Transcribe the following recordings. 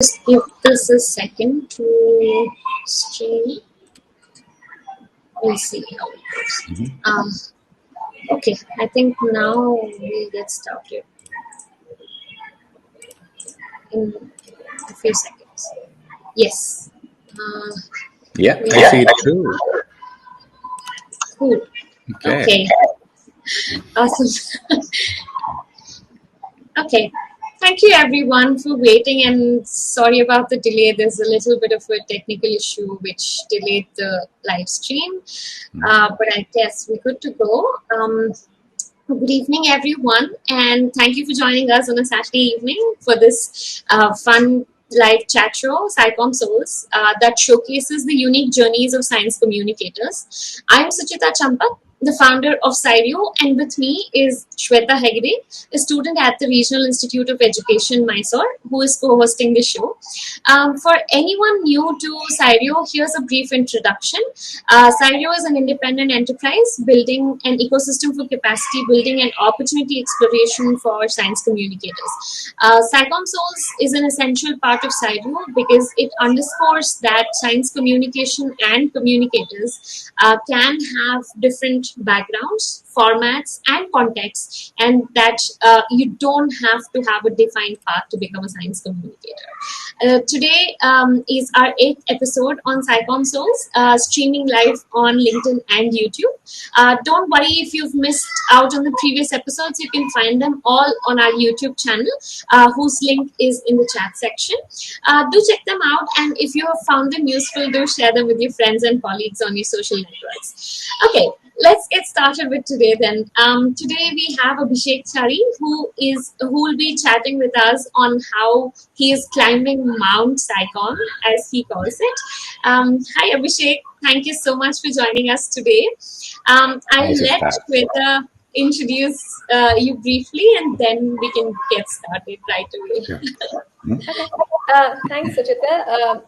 Just give this a second to stream. We'll see how it goes. Okay, I think now we'll get started in a few seconds. Yes. Yeah, I see it too. Cool. Okay. Awesome. Okay. Thank you everyone for waiting, and sorry about the delay. There's a little bit of a technical issue which delayed the live stream, but I guess we're good to go. Good evening everyone, and thank you for joining us on a Saturday evening for this fun live chat show, SciComm Souls, that showcases the unique journeys of science communicators. I'm Suchita Champak, the founder of SciRio, and with me is Shweta Hegde, a student at the Regional Institute of Education, Mysore, who is co-hosting the show. For anyone new to SciRio, here's a brief introduction. SciRio is an independent enterprise building an ecosystem for capacity building and opportunity exploration for science communicators. SciComm Souls is an essential part of SciRio because it underscores that science communication and communicators can have different backgrounds, formats, and contexts, and that you don't have to have a defined path to become a science communicator. Today is our 8th episode on SciComm Souls, streaming live on LinkedIn and YouTube. Don't worry if you've missed out on the previous episodes. You can find them all on our YouTube channel, whose link is in the chat section. Do check them out, and if you have found them useful, do share them with your friends and colleagues on your social networks. Okay, let's get started with today then. Today we have Abhishek Chari, who will be chatting with us on how he is climbing Mount SciComm, as he calls it. Hi Abhishek, thank you so much for joining us today. I'll let Shweta introduce you briefly, and then we can get started right away. Okay. Thanks, Suchita.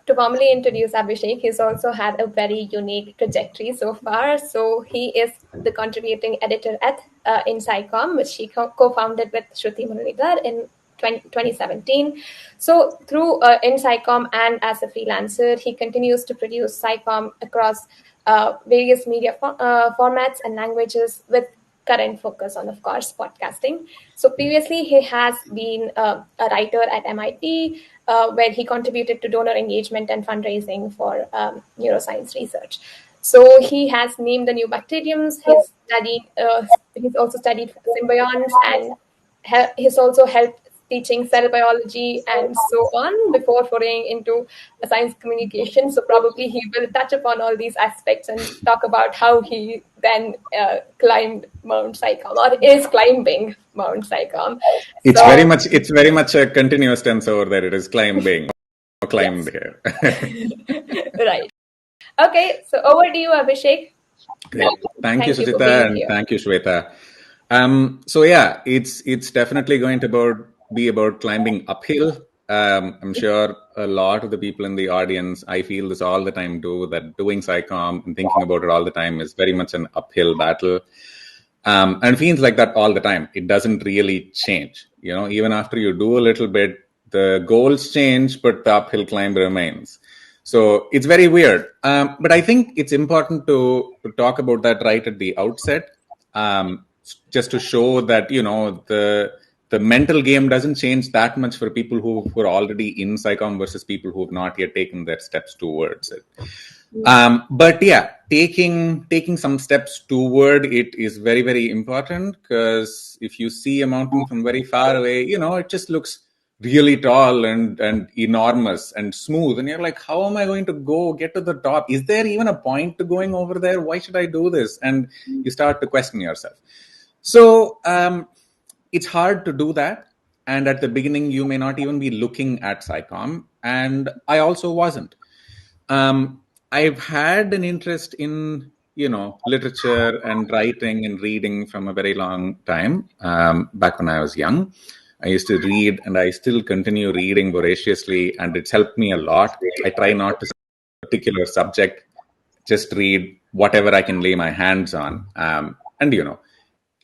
To formally introduce Abhishek, he's also had a very unique trajectory so far. So he is the contributing editor at IndSciComm, which he co-founded with Shruti Muralidhar in 2017. So through IndSciComm and as a freelancer, he continues to produce SciComm across various media formats and languages, with current focus on, of course, podcasting. So previously, he has been a writer at MIT, where he contributed to donor engagement and fundraising for neuroscience research. So he has named the new bacteriums. He's also studied symbionts, and he's also helped teaching cell biology and so on before foraying into science communication. So probably he will touch upon all these aspects and talk about how he then climbed Mount SciComm, or is climbing Mount SciComm. It's very much a continuous tense over there. It is climbing, climbed here. Right. Okay, so over to you, Abhishek. Great. Thank you, Suchita, and thank you, Shweta. It's definitely going to be about climbing uphill. I'm sure a lot of the people in the audience, I feel this all the time too, that doing SciComm and thinking about it all the time is very much an uphill battle. And it feels like that all the time. It doesn't really change. Even after you do a little bit, the goals change, but the uphill climb remains. So it's very weird. But I think it's important to talk about that right at the outset, just to show that, the mental game doesn't change that much for people who are already in SciComm versus people who have not yet taken their steps towards it. But yeah, taking some steps toward it is very, very important, because if you see a mountain from very far away, it just looks really tall and enormous and smooth. And you're like, how am I going to get to the top? Is there even a point to going over there? Why should I do this? And you start to question yourself. So it's hard to do that. And at the beginning, you may not even be looking at SciComm. And I also wasn't. I've had an interest in, literature and writing and reading from a very long time. Back when I was young, I used to read, and I still continue reading voraciously, and it's helped me a lot. I try not to a particular subject, just read whatever I can lay my hands on. And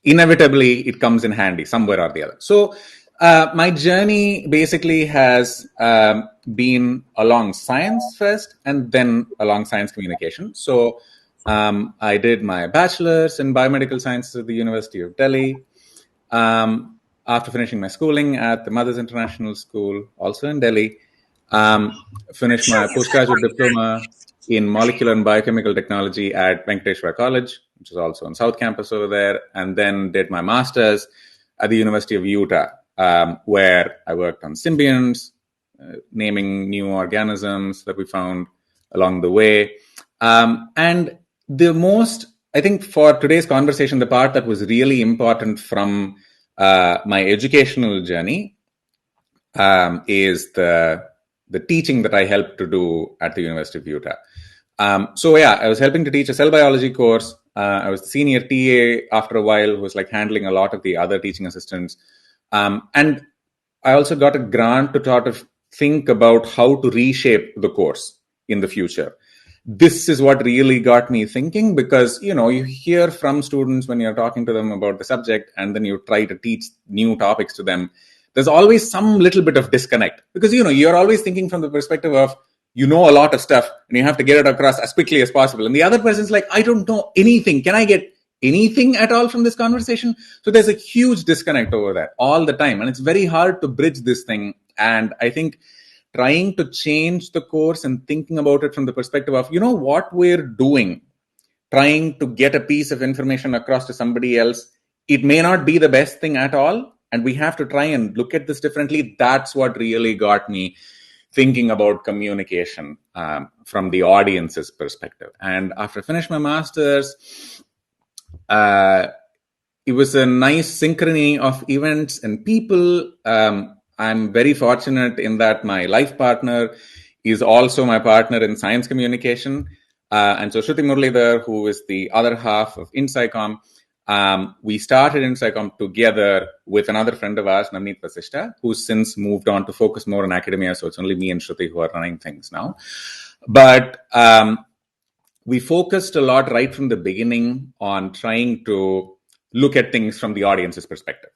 inevitably it comes in handy somewhere or the other. So My journey basically has been along science first and then along science communication. So I did my bachelor's in biomedical sciences at the University of Delhi. After finishing my schooling at the Mothers International School, also in Delhi, finished my postgraduate diploma in molecular and biochemical technology at Venkateshwara College, which is also on South Campus over there, and then did my master's at the University of Utah, where I worked on symbionts, naming new organisms that we found along the way. And the most, I think for today's conversation, the part that was really important from my educational journey is the teaching that I helped to do at the University of Utah. So I was helping to teach a cell biology course. I was the senior TA after a while, who was like handling a lot of the other teaching assistants. And I also got a grant to sort of think about how to reshape the course in the future. This is what really got me thinking, because, you hear from students when you're talking to them about the subject, and then you try to teach new topics to them. There's always some little bit of disconnect, because, you're always thinking from the perspective of, a lot of stuff and you have to get it across as quickly as possible. And the other person's like, I don't know anything. Can I get anything at all from this conversation? So there's a huge disconnect over that all the time. And it's very hard to bridge this thing. And I think trying to change the course and thinking about it from the perspective of, what we're doing, trying to get a piece of information across to somebody else, it may not be the best thing at all. And we have to try and look at this differently. That's what really got me thinking about communication from the audience's perspective. And after I finished my master's, it was a nice synchrony of events and people. I'm very fortunate in that my life partner is also my partner in science communication. And so Shruti Muralidhar, who is the other half of IndSciComm, we started IndSciComm together with another friend of ours, Navneet Vasishta, who's since moved on to focus more on academia. So it's only me and Shruti who are running things now. But we focused a lot right from the beginning on trying to look at things from the audience's perspective.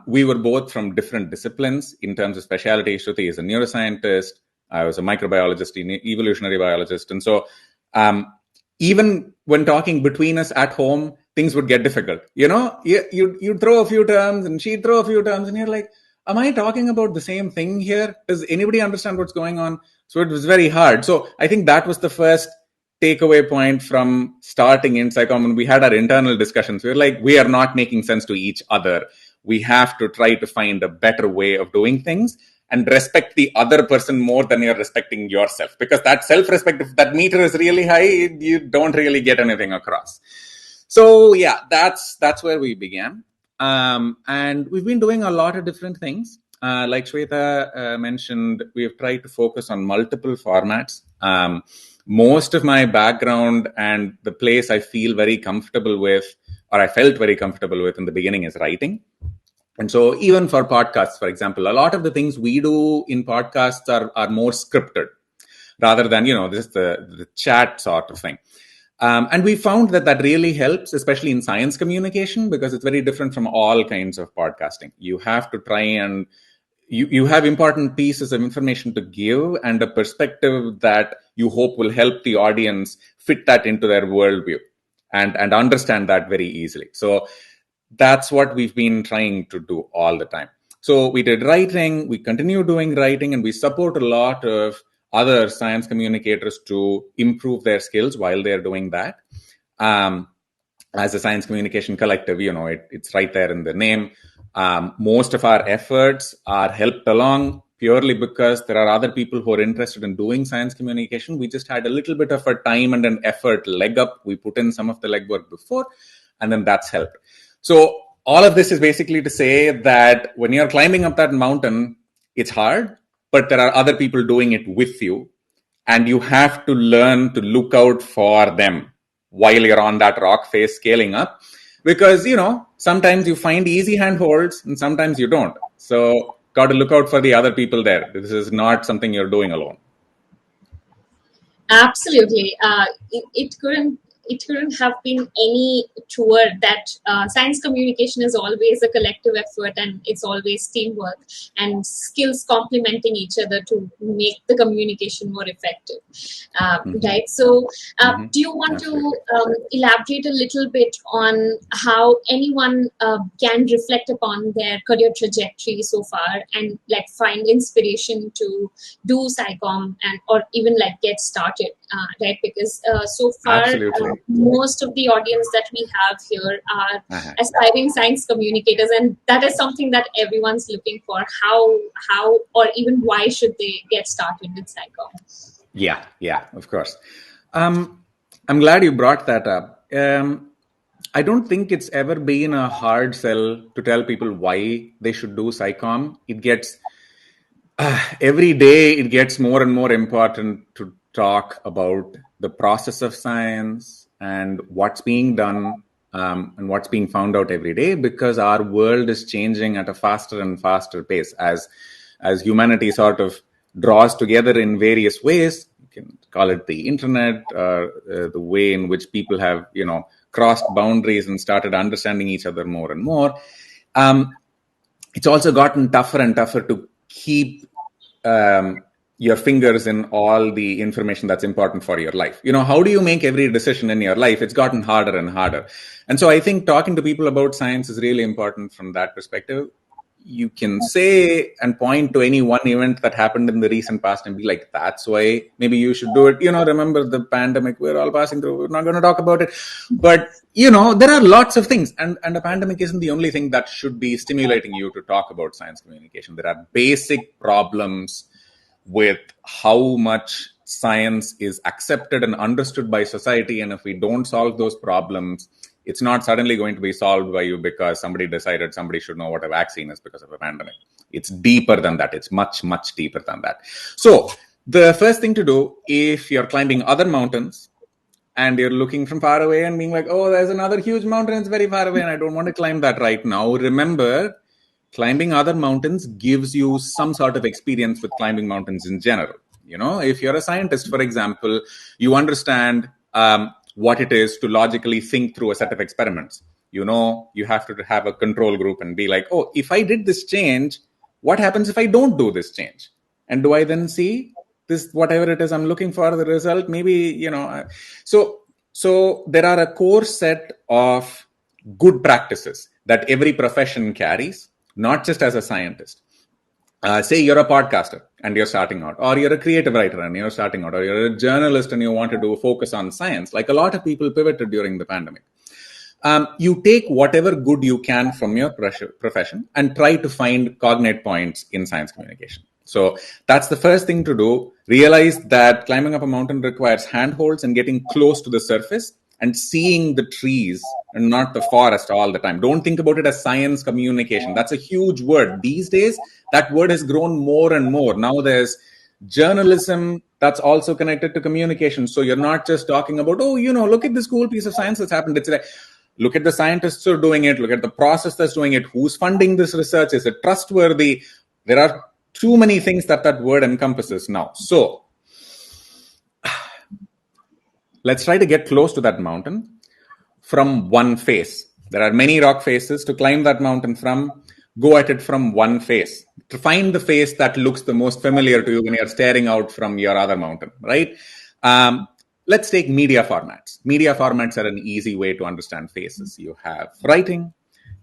We were both from different disciplines in terms of specialty. Shruti is a neuroscientist. I was a microbiologist, evolutionary biologist. And so even when talking between us at home, things would get difficult. You'd throw a few terms and she'd throw a few terms and you're like, am I talking about the same thing here? Does anybody understand what's going on? So it was very hard. So I think that was the first takeaway point from starting IndSciComm. When we had our internal discussions, we were like, we are not making sense to each other. We have to try to find a better way of doing things and respect the other person more than you're respecting yourself. Because that self-respect, if that meter is really high, you don't really get anything across. So that's where we began. And we've been doing a lot of different things. Like Shweta mentioned, we've tried to focus on multiple formats. Most of my background and the place I feel very comfortable with, or I felt very comfortable with in the beginning, is writing. And so even for podcasts, for example, a lot of the things we do in podcasts are more scripted rather than, this the chat sort of thing. And we found that really helps, especially in science communication, because it's very different from all kinds of podcasting. You have to try and you have important pieces of information to give and a perspective that you hope will help the audience fit that into their worldview and understand that very easily. So that's what we've been trying to do all the time. So we did writing, we continue doing writing, and we support a lot of other science communicators to improve their skills while they're doing that. As a science communication collective, it's right there in the name. Most of our efforts are helped along purely because there are other people who are interested in doing science communication. We just had a little bit of a time and an effort leg up. We put in some of the legwork before, and then that's helped. So all of this is basically to say that when you're climbing up that mountain, it's hard, but there are other people doing it with you, and you have to learn to look out for them while you're on that rock face scaling up, because, sometimes you find easy handholds and sometimes you don't. So got to look out for the other people there. This is not something you're doing alone. Absolutely. It couldn't it couldn't have been any truer that science communication is always a collective effort, and it's always teamwork and skills complementing each other to make the communication more effective. Right. So, do you want to elaborate a little bit on how anyone can reflect upon their career trajectory so far and like find inspiration to do SciComm and or even like get started, right? Because so far most of the audience that we have here are aspiring science communicators, and that is something that everyone's looking for. How or even why should they get started with SciComm? Yeah, of course. I'm glad you brought that up. I don't think it's ever been a hard sell to tell people why they should do SciComm. It gets every day it gets more and more important to talk about the process of science and what's being done and what's being found out every day, because our world is changing at a faster and faster pace as humanity sort of draws together in various ways. You can call it the internet, the way in which people have, crossed boundaries and started understanding each other more and more. It's also gotten tougher and tougher to keep your fingers in all the information that's important for your life. How do you make every decision in your life? It's gotten harder and harder. And so I think talking to people about science is really important from that perspective. You can say and point to any one event that happened in the recent past and be like, that's why maybe you should do it. Remember the pandemic we're all passing through. We're not going to talk about it. But, there are lots of things. And a pandemic isn't the only thing that should be stimulating you to talk about science communication. There are basic problems with how much science is accepted and understood by society. And if we don't solve those problems, it's not suddenly going to be solved by you because somebody decided somebody should know what a vaccine is because of a pandemic. It's deeper than that. It's much, much deeper than that. So the first thing to do, if you're climbing other mountains and you're looking from far away and being like, oh, there's another huge mountain, it's very far away and I don't want to climb that right now. Remember, climbing other mountains gives you some sort of experience with climbing mountains in general. If you're a scientist, for example, you understand what it is to logically think through a set of experiments. You have to have a control group and be like, oh, if I did this change, what happens if I don't do this change? And do I then see this, whatever it is I'm looking for, the result? Maybe, so there are a core set of good practices that every profession carries, not just as a scientist. Say you're a podcaster and you're starting out, or you're a creative writer and you're starting out, or you're a journalist and you want to do focus on science, like a lot of people pivoted during the pandemic. You take whatever good you can from your profession and try to find cognate points in science communication. So that's the first thing to do. Realize that climbing up a mountain requires handholds and getting close to the surface and seeing the trees and not the forest all the time. Don't think about it as science communication. That's a huge word. These days, that word has grown more and more. Now there's journalism that's also connected to communication. So you're not just talking about, look at this cool piece of science that's happened. It's like, look at the scientists who are doing it. Look at the process that's doing it. Who's funding this research? Is it trustworthy? There are too many things that word encompasses now. So let's try to get close to that mountain from one face. There are many rock faces to climb that mountain from. Go at it from one face. To find the face that looks the most familiar to you when you're staring out from your other mountain, right? Let's take media formats. Media formats are an easy way to understand faces. You have writing,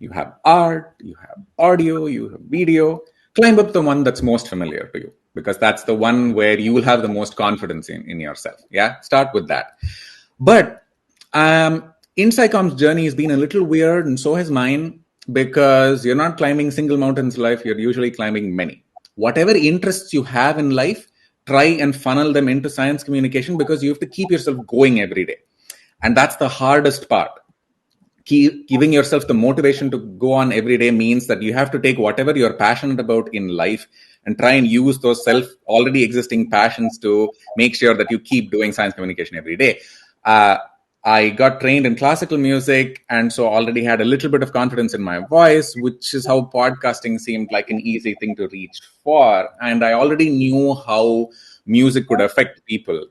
you have art, you have audio, you have video. Climb up the one that's most familiar to you, because that's the one where you will have the most confidence in yourself. Yeah, start with that. But IndSciComm's journey has been a little weird, and so has mine, because you're not climbing single mountains in life. You're usually climbing many. Whatever interests you have in life, try and funnel them into science communication, because you have to keep yourself going every day. And that's the hardest part. Giving yourself the motivation to go on every day means that you have to take whatever you're passionate about in life and try and use those already existing passions to make sure that you keep doing science communication every day. I got trained in classical music, and so already had a little bit of confidence in my voice, which is how podcasting seemed like an easy thing to reach for. And I already knew how music could affect people.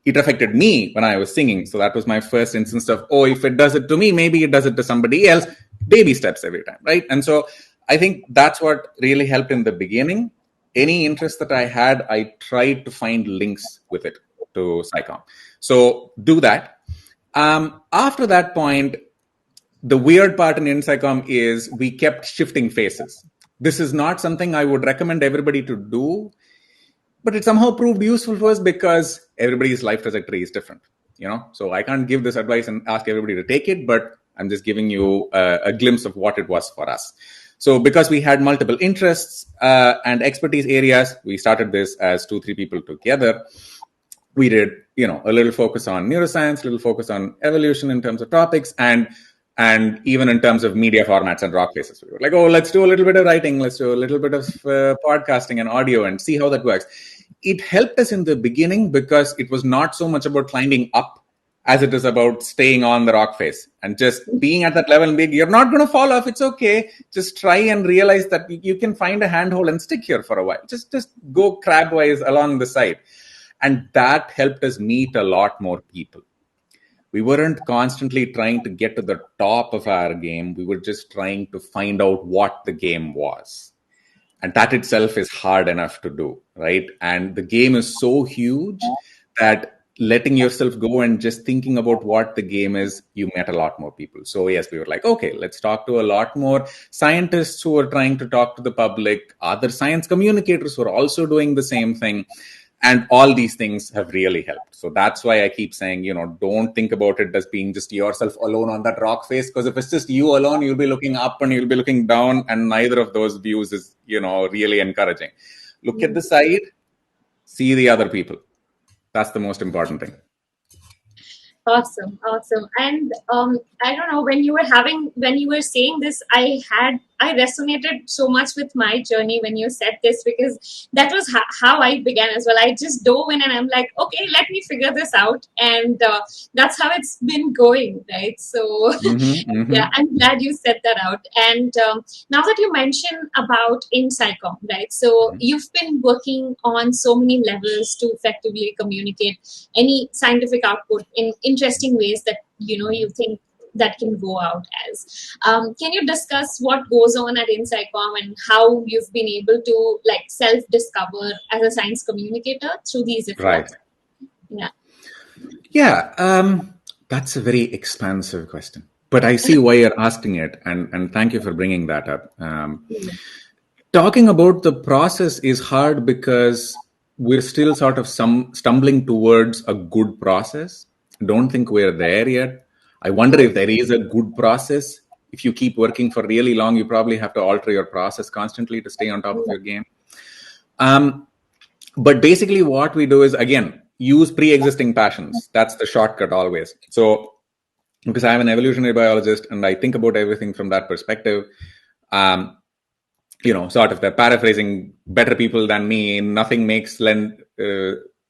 it affected me when I was singing. So that was my first instance of, oh, if it does it to me, maybe it does it to somebody else. Baby steps every time, right? And so I think that's what really helped in the beginning. Any interest that I had, I tried to find links with it to SciComm. So do that. After that point, the weird part in IndSciComm is we kept shifting phases. This is not something I would recommend everybody to do, but it somehow proved useful for us because everybody's life trajectory is different, So I can't give this advice and ask everybody to take it, but I'm just giving you a glimpse of what it was for us. So because we had multiple interests and expertise areas, we started this as 2-3 people together. We did, a little focus on neuroscience, a little focus on evolution in terms of topics, and even in terms of media formats and rock faces. We were like, oh, let's do a little bit of writing, let's do a little bit of podcasting and audio and see how that works. It helped us in the beginning because it was not so much about climbing up as it is about staying on the rock face and just being at that level and being, you're not going to fall off. It's okay. Just try and realize that you can find a handhold and stick here for a while. Just go crabwise along the side. And that helped us meet a lot more people. We weren't constantly trying to get to the top of our game. We were just trying to find out what the game was. And that itself is hard enough to do, right? And the game is so huge that letting yourself go and just thinking about what the game is, you met a lot more people. So yes, we were like, okay, let's talk to a lot more scientists who are trying to talk to the public, other science communicators who are also doing the same thing. And all these things have really helped. So that's why I keep saying, don't think about it as being just yourself alone on that rock face. Because if it's just you alone, you'll be looking up and you'll be looking down. And neither of those views is, really encouraging. Look at the side, see the other people. That's the most important thing. Awesome. And I don't know, when you were saying this, I resonated so much with my journey when you said this, because that was how I began as well. I just dove in and I'm like, okay, let me figure this out. And that's how it's been going, right? So yeah, I'm glad you said that out. And now that you mentioned about IndSciComm, right? So you've been working on so many levels to effectively communicate any scientific output in interesting ways that, you think that can go out as. Can you discuss what goes on at IndSciComm and how you've been able to self-discover as a science communicator through these efforts? Right. Yeah. That's a very expansive question, but I see why you're asking it, and thank you for bringing that up. Talking about the process is hard because we're still sort of stumbling towards a good process. Don't think we're there yet. I wonder if there is a good process. If you keep working for really long, you probably have to alter your process constantly to stay on top of your game. But basically what we do is, again, use pre-existing passions. That's the shortcut always. So because I'm an evolutionary biologist and I think about everything from that perspective, sort of they're paraphrasing better people than me. Nothing makes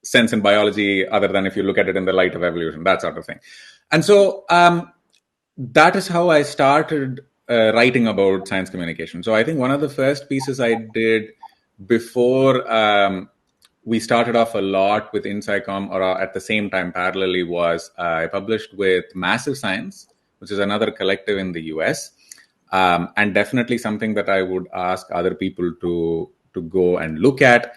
sense in biology other than if you look at it in the light of evolution, that sort of thing. And so that is how I started writing about science communication. So I think one of the first pieces I did before we started off a lot with IndSciComm, or at the same time parallelly, was I published with Massive Science, which is another collective in the US, and definitely something that I would ask other people to go and look at.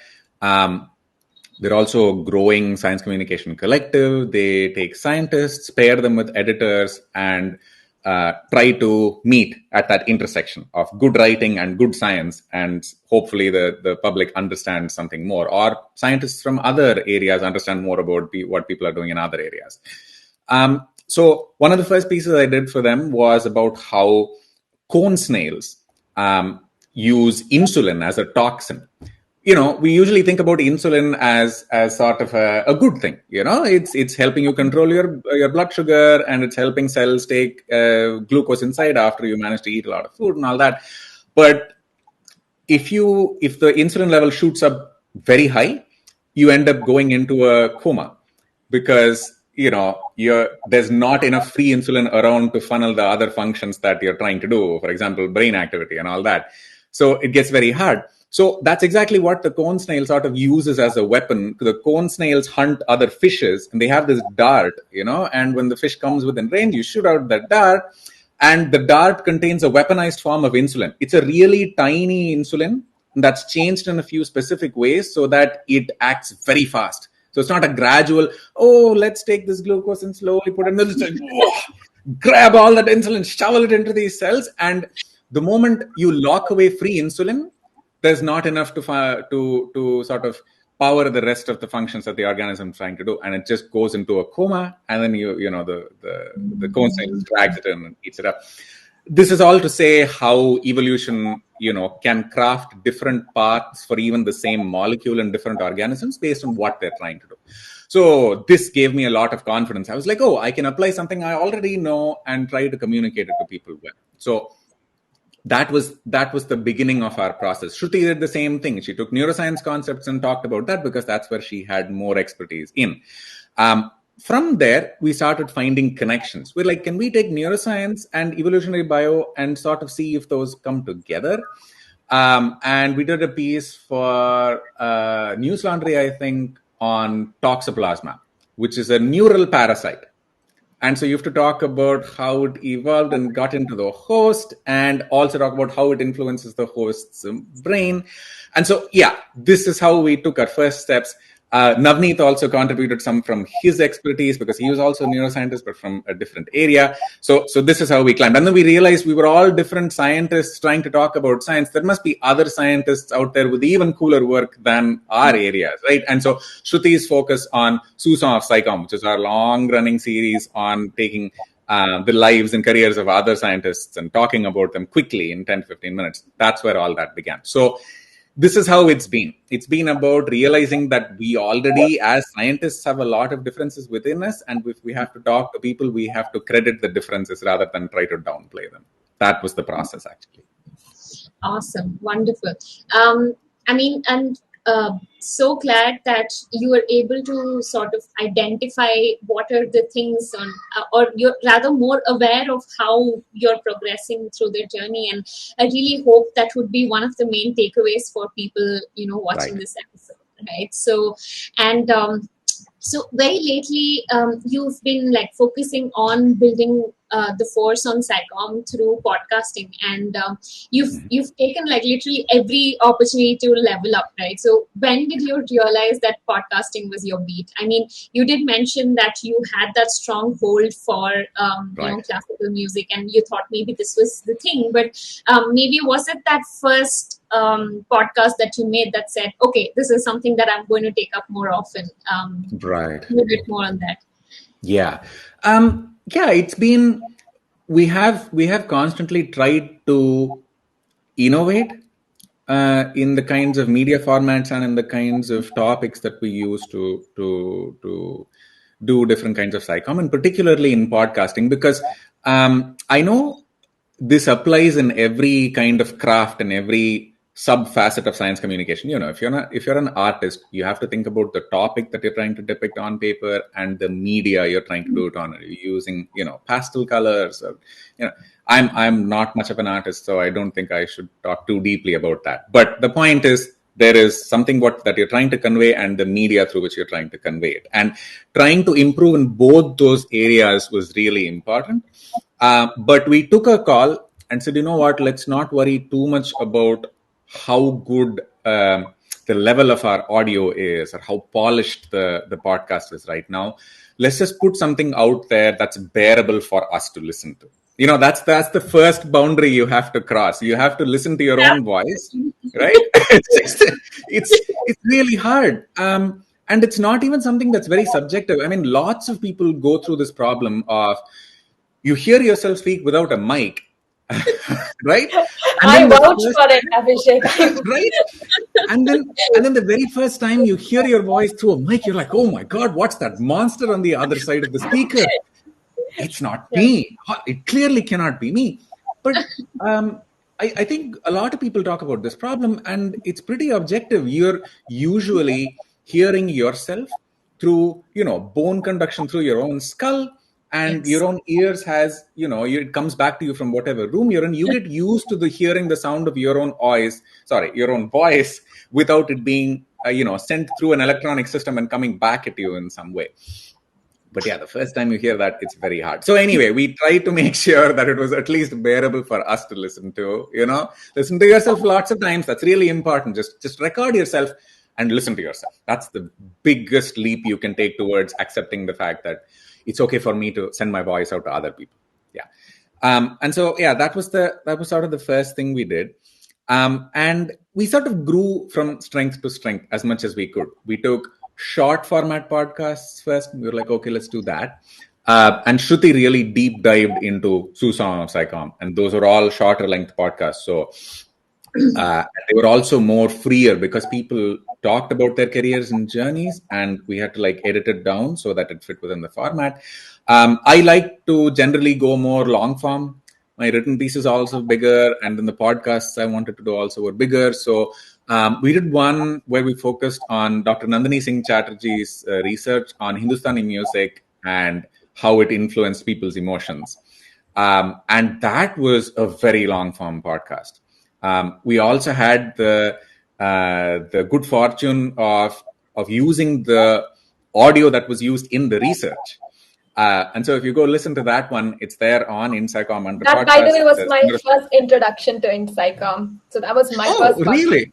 They're also a growing science communication collective. They take scientists, pair them with editors, and try to meet at that intersection of good writing and good science. And hopefully the public understands something more, or scientists from other areas understand more about what people are doing in other areas. So one of the first pieces I did for them was about how cone snails use insulin as a toxin. We usually think about insulin as sort of a good thing. It's helping you control your blood sugar, and it's helping cells take glucose inside after you manage to eat a lot of food and all that. But if the insulin level shoots up very high, you end up going into a coma because there's not enough free insulin around to funnel the other functions that you're trying to do, for example, brain activity and all that. So it gets very hard. So that's exactly what the cone snail sort of uses as a weapon. The cone snails hunt other fishes, and they have this dart, and when the fish comes within range, you shoot out that dart, and the dart contains a weaponized form of insulin. It's a really tiny insulin that's changed in a few specific ways so that it acts very fast. So it's not a gradual, let's take this glucose and slowly put it in, grab all that insulin, shovel it into these cells, and the moment you lock away free insulin, there's not enough to sort of power the rest of the functions that the organism is trying to do, and it just goes into a coma, and then the cone snail drags it in and eats it up. This is all to say how evolution, can craft different paths for even the same molecule in different organisms based on what they're trying to do. So this gave me a lot of confidence. I was like, I can apply something I already know and try to communicate it to people well. So that was the beginning of our process. Shruti did the same thing. She took neuroscience concepts and talked about that because that's where she had more expertise in. From there, we started finding connections. We're like, can we take neuroscience and evolutionary bio and sort of see if those come together? And we did a piece for News Laundry, I think, on toxoplasma, which is a neural parasite. And so you have to talk about how it evolved and got into the host, and also talk about how it influences the host's brain. And so, this is how we took our first steps. Navneet also contributed some from his expertise because he was also a neuroscientist, but from a different area. So this is how we climbed. And then we realized we were all different scientists trying to talk about science. There must be other scientists out there with even cooler work than our areas, right? And so Shruti's focus on SciComm of SciComm, which is our long-running series on taking the lives and careers of other scientists and talking about them quickly in 10-15 minutes. That's where all that began. So this is how it's been. It's been about realizing that we already, as scientists, have a lot of differences within us. And if we have to talk to people, we have to credit the differences rather than try to downplay them. That was the process, actually. Awesome. Wonderful. So glad that you were able to sort of identify what are the things or you're rather more aware of how you're progressing through their journey. And I really hope that would be one of the main takeaways for people, watching this episode, right? So, and so very lately, you've been focusing on building the force on SciComm through podcasting, and you've taken literally every opportunity to level up, right? So when did you realize that podcasting was your beat? I mean, you did mention that you had that strong hold for classical music, and you thought maybe this was the thing, but maybe was it that first podcast that you made that said, okay, this is something that I'm going to take up more often? Right. A little bit more on that. Yeah. It's been, we have constantly tried to innovate in the kinds of media formats and in the kinds of topics that we use to do different kinds of SciComm, and particularly in podcasting, because I know this applies in every kind of craft and every sub-facet of science communication. If you're an artist, you have to think about the topic that you're trying to depict on paper and the media you're trying to do it on. Are you using, pastel colors? Or, I'm not much of an artist, so I don't think I should talk too deeply about that. But the point is, there is something that you're trying to convey and the media through which you're trying to convey it. And trying to improve in both those areas was really important. But we took a call and said, let's not worry too much about how good the level of our audio is or how polished the podcast is right now. Let's just put something out there that's bearable for us to listen to. That's the first boundary you have to cross. You have to listen to your own voice, right? It's really hard. And it's not even something that's very subjective. I mean, lots of people go through this problem of you hear yourself speak without a mic. Right? I vouch for it, Abhishek. Right? And then the very first time you hear your voice through a mic, you're like, oh my God, what's that monster on the other side of the speaker? It's not me. It clearly cannot be me. But I think a lot of people talk about this problem, and it's pretty objective. You're usually hearing yourself through, bone conduction through your own skull. And your own ears has, it comes back to you from whatever room you're in. You get used to hearing the sound of your own voice without it being, sent through an electronic system and coming back at you in some way. But yeah, the first time you hear that, it's very hard. So anyway, we tried to make sure that it was at least bearable for us to listen to, listen to yourself lots of times. That's really important. Just record yourself and listen to yourself. That's the biggest leap you can take towards accepting the fact that it's okay for me to send my voice out to other people. Yeah. And so, yeah, that was sort of the first thing we did. And we sort of grew from strength to strength as much as we could. We took short format podcasts first. We were like, okay, let's do that. And Shruti really deep dived into SciComm of SciComm. And those are all shorter length podcasts. So they were also more freer because people talked about their careers and journeys, and we had to edit it down so that it fit within the format. I like to generally go more long form. My written pieces are also bigger, and then the podcasts I wanted to do also were bigger. So we did one where we focused on Dr. Nandini Singh Chatterjee's research on Hindustani music and how it influenced people's emotions. And that was a very long form podcast. We also had the good fortune of using the audio that was used in the research. And so if you go listen to that one, it's there on IndSciComm under that, podcast. by the way, was my first introduction to IndSciComm. So that was my first one. Really?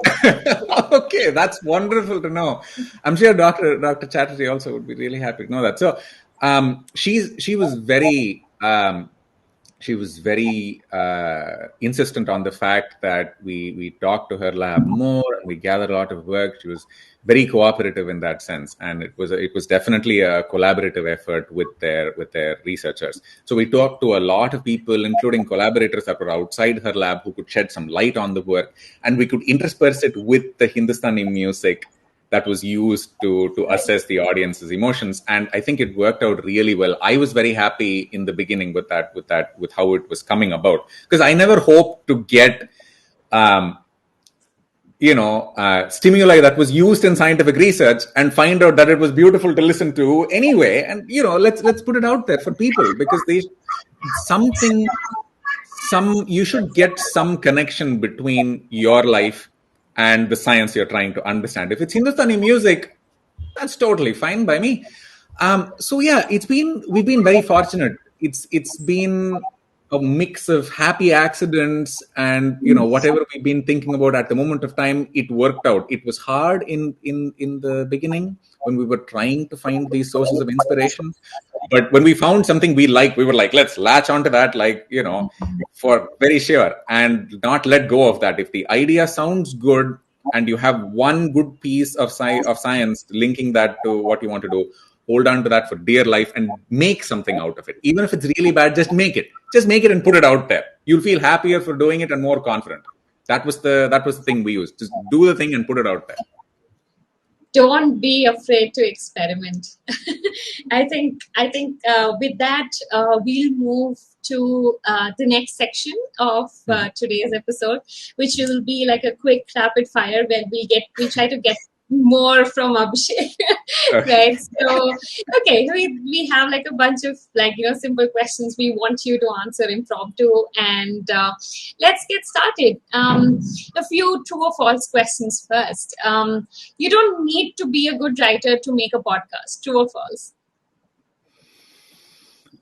Okay, that's wonderful to know. I'm sure Dr. Chatterjee also would be really happy to know that. So she was very insistent on the fact that we talked to her lab more and we gathered a lot of work. She was very cooperative in that sense, and it was definitely a collaborative effort with their researchers. So we talked to a lot of people, including collaborators that were outside her lab, who could shed some light on the work, and we could intersperse it with the Hindustani music that was used to assess the audience's emotions. And I think it worked out really well. I was very happy in the beginning with how it was coming about, because I never hoped to get stimuli that was used in scientific research and find out that it was beautiful to listen to anyway. And let's put it out there for people, because you should get some connection between your life and the science you're trying to understand. If it's Hindustani music, that's totally fine by me. So yeah, we've been very fortunate. It's been a mix of happy accidents and whatever we've been thinking about at the moment of time, it worked out. It was hard in the beginning when we were trying to find these sources of inspiration, but when we found something we liked, we were like, let's latch onto that, for very sure, and not let go of that. If the idea sounds good and you have one good piece of science linking that to what you want to do, hold on to that for dear life and make something out of it. Even if it's really bad, just make it and put it out there. You'll feel happier for doing it and more confident. That was the thing we used. Just do the thing and put it out there. Don't be afraid to experiment. I think with that, we'll move to the next section of today's episode, which will be like a quick rapid fire where we try to get more from Abhishek. Right? So, okay, we have like a bunch of simple questions we want you to answer impromptu, and let's get started. A few true or false questions first. You don't need to be a good writer to make a podcast. True or false?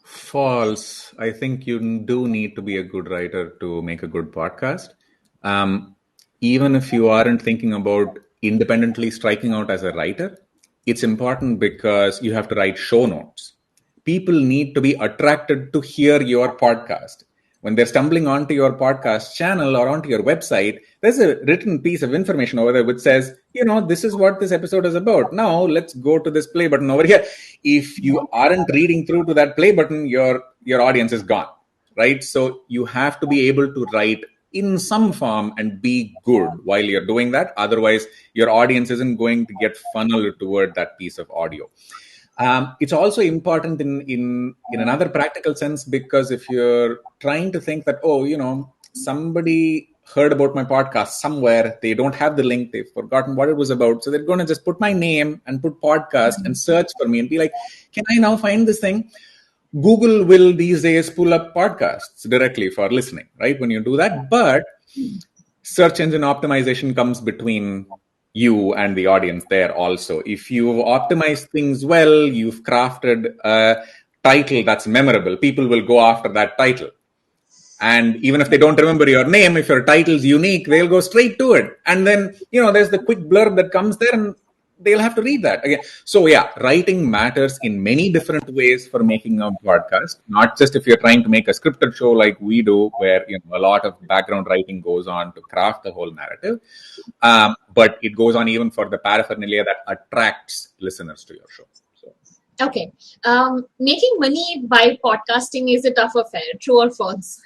False. I think you do need to be a good writer to make a good podcast. Even if you aren't thinking about independently striking out as a writer, it's important because you have to write show notes. People need to be attracted to hear your podcast. When they're stumbling onto your podcast channel or onto your website, there's a written piece of information over there which says, this is what this episode is about. Now let's go to this play button over here. If you aren't reading through to that play button, your audience is gone, right? So you have to be able to write in some form and be good while you're doing that. Otherwise, your audience isn't going to get funneled toward that piece of audio. It's also important in another practical sense, because if you're trying to think that, somebody heard about my podcast somewhere, they don't have the link, they've forgotten what it was about, so they're going to just put my name and put podcast and search for me and be like, can I now find this thing? Google will these days pull up podcasts directly for listening, right? When you do that, but search engine optimization comes between you and the audience there also. If you've optimized things well, you've crafted a title that's memorable, people will go after that title. And even if they don't remember your name, if your title's unique, they'll go straight to it. And then, there's the quick blurb that comes there and they'll have to read that again. So writing matters in many different ways for making a podcast, not just if you're trying to make a scripted show like we do, where a lot of background writing goes on to craft the whole narrative. But it goes on even for the paraphernalia that attracts listeners to your show. So. Okay. Making money by podcasting is a tough affair, true or false?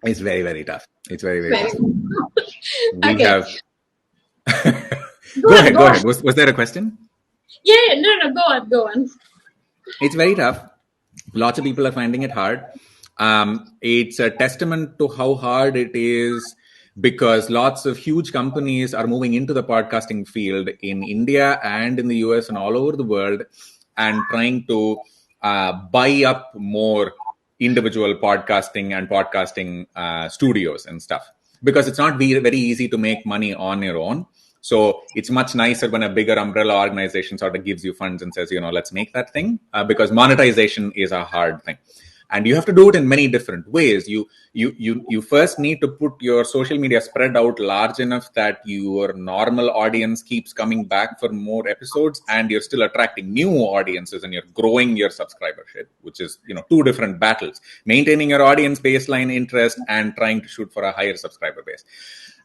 It's very, very tough. It's very, very tough. We Okay. have... Go ahead. Was there a question? Yeah, no, go on. It's very tough. Lots of people are finding it hard. It's a testament to how hard it is because lots of huge companies are moving into the podcasting field in India and in the US and all over the world and trying to buy up more individual podcasting and podcasting studios and stuff, because it's not very easy to make money on your own. So it's much nicer when a bigger umbrella organization sort of gives you funds and says, let's make that thing, because monetization is a hard thing. And you have to do it in many different ways. You first need to put your social media spread out large enough that your normal audience keeps coming back for more episodes, and you're still attracting new audiences and you're growing your subscribership, which is, two different battles. Maintaining your audience baseline interest and trying to shoot for a higher subscriber base.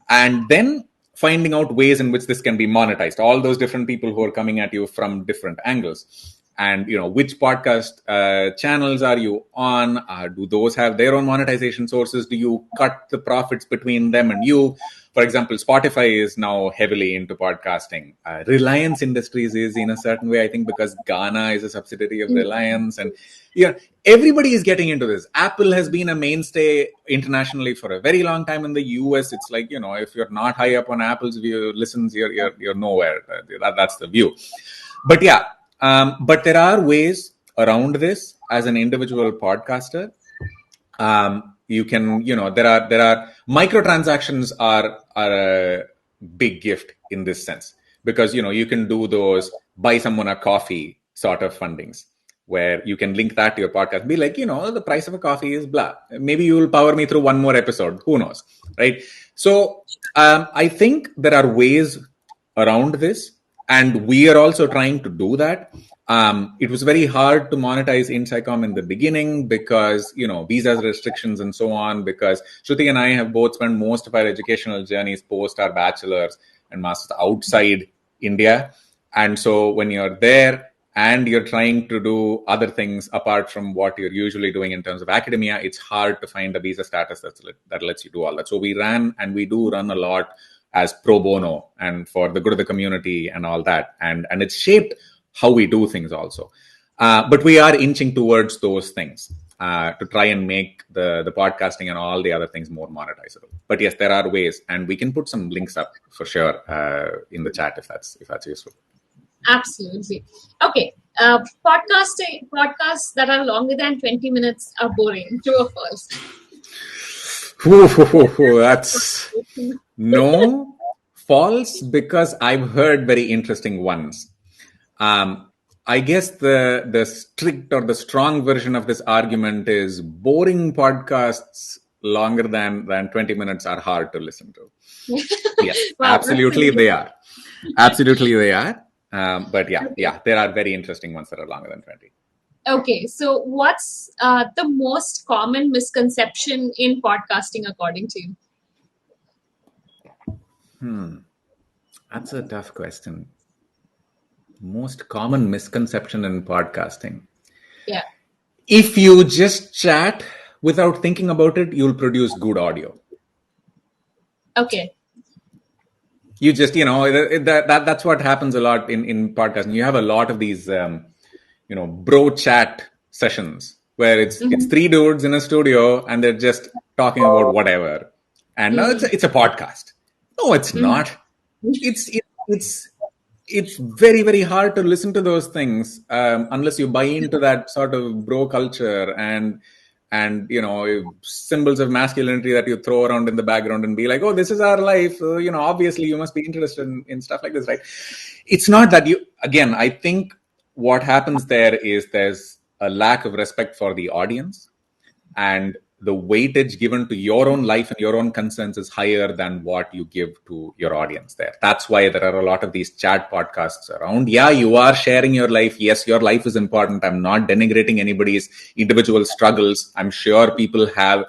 And then finding out ways in which this can be monetized. All those different people who are coming at you from different angles. And, which podcast channels are you on? Do those have their own monetization sources? Do you cut the profits between them and you? For example, Spotify is now heavily into podcasting. Reliance Industries is in a certain way, I think, because Ghana is a subsidiary of Reliance. And everybody is getting into this. Apple has been a mainstay internationally for a very long time. In the US, it's like, if you're not high up on Apple's view listens, you're nowhere. That's the view. But but there are ways around this as an individual podcaster. You can, there are microtransactions are a big gift in this sense, because, you can do those buy someone a coffee sort of fundings where you can link that to your podcast. Be like, the price of a coffee is blah. Maybe you will power me through one more episode. Who knows? Right. So I think there are ways around this. And we are also trying to do that. It was very hard to monetize IndSciComm in the beginning because, visa restrictions and so on, because Shruti and I have both spent most of our educational journeys post our bachelor's and master's outside India. And so when you're there and you're trying to do other things apart from what you're usually doing in terms of academia, it's hard to find a visa status that lets you do all that. So we do run a lot as pro bono and for the good of the community and all that. And it's shaped how we do things also. But we are inching towards those things to try and make the podcasting and all the other things more monetizable. But yes, there are ways, and we can put some links up for sure in the chat if that's useful. Absolutely. Okay. Podcasts that are longer than 20 minutes are boring. True or false? That's no, false, because I've heard very interesting ones. I guess the strict or the strong version of this argument is boring podcasts longer than 20 minutes are hard to listen to. Yes, Wow, absolutely they are. Absolutely they are. But there are very interesting ones that are longer than 20. Okay, so what's the most common misconception in podcasting according to you? That's a tough question. Most common misconception in podcasting. Yeah. If you just chat without thinking about it, you'll produce good audio. Okay. You just, that's what happens a lot in podcasting. You have a lot of these bro chat sessions where it's three dudes in a studio and they're just talking about whatever. And now it's a podcast. No, it's not. It's it's very, very hard to listen to those things unless you buy into that sort of bro culture and symbols of masculinity that you throw around in the background and be like, oh, this is our life. Obviously you must be interested in stuff like this, right? It's not that again, I think what happens there is there's a lack of respect for the audience, and the weightage given to your own life and your own concerns is higher than what you give to your audience there. That's why there are a lot of these chat podcasts around. Yeah, you are sharing your life. Yes, your life is important. I'm not denigrating anybody's individual struggles. I'm sure people have,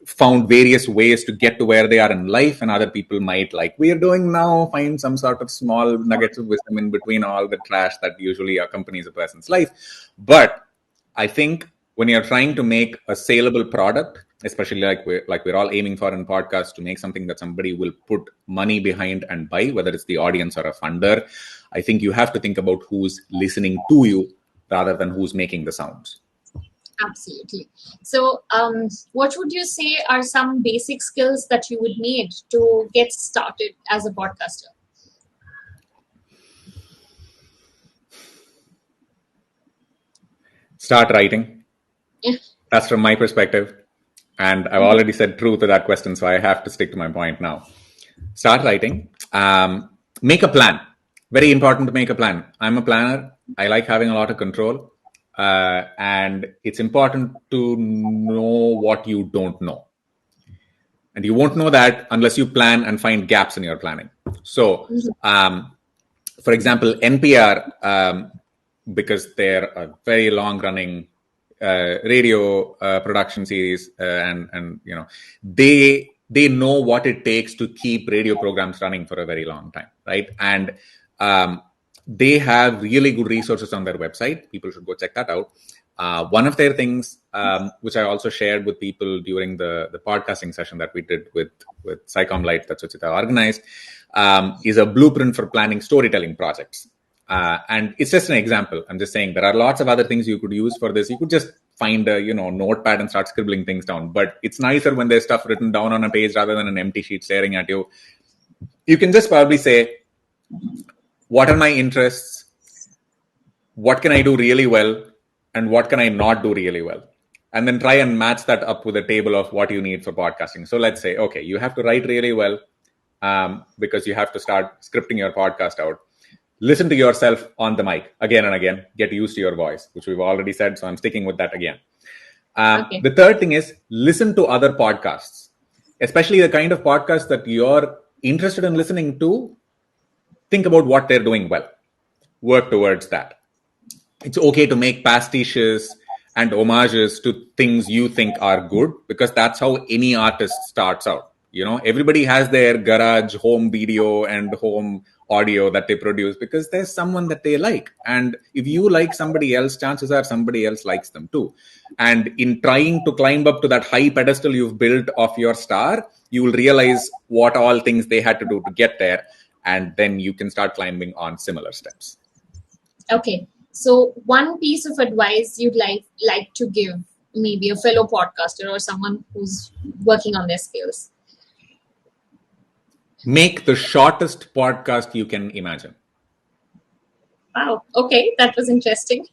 found various ways to get to where they are in life, and other people might, like we are doing now, find some sort of small nuggets of wisdom in between all the trash that usually accompanies a person's life. But I think when you're trying to make a saleable product, especially like we're all aiming for in podcasts, to make something that somebody will put money behind and buy, whether it's the audience or a funder, I think you have to think about who's listening to you rather than who's making the sounds. Absolutely. So what would you say are some basic skills that you would need to get started as a podcaster? Start writing. That's from my perspective. And I've already said true to that question, so I have to stick to my point now. Start writing. Make a plan. Very important to make a plan. I'm a planner. I like having a lot of control. And it's important to know what you don't know. And you won't know that unless you plan and find gaps in your planning. So, for example, NPR, because they're a very long-running radio production series, and they know what it takes to keep radio programs running for a very long time, right? And they have really good resources on their website. People should go check that out. One of their things, which I also shared with people during the podcasting session that we did with SciComm Light that Suchita organized, is a blueprint for planning storytelling projects. And it's just an example. I'm just saying there are lots of other things you could use for this. You could just find a notepad and start scribbling things down. But it's nicer when there's stuff written down on a page rather than an empty sheet staring at you. You can just probably say, what are my interests? What can I do really well? And what can I not do really well? And then try and match that up with a table of what you need for podcasting. So let's say, okay, you have to write really well because you have to start scripting your podcast out. Listen to yourself on the mic again and again. Get used to your voice, which we've already said. So I'm sticking with that again. Okay. The third thing is listen to other podcasts, especially the kind of podcasts that you're interested in listening to. Think about what they're doing well. Work towards that. It's okay to make pastiches and homages to things you think are good, because that's how any artist starts out. Everybody has their garage home video and home audio that they produce because there's someone that they like. And if you like somebody else, chances are somebody else likes them too. And in trying to climb up to that high pedestal you've built of your star, you will realize what all things they had to do to get there. And then you can start climbing on similar steps. Okay. So one piece of advice you'd like to give maybe a fellow podcaster or someone who's working on their skills. Make the shortest podcast you can imagine. Wow. Okay. That was interesting.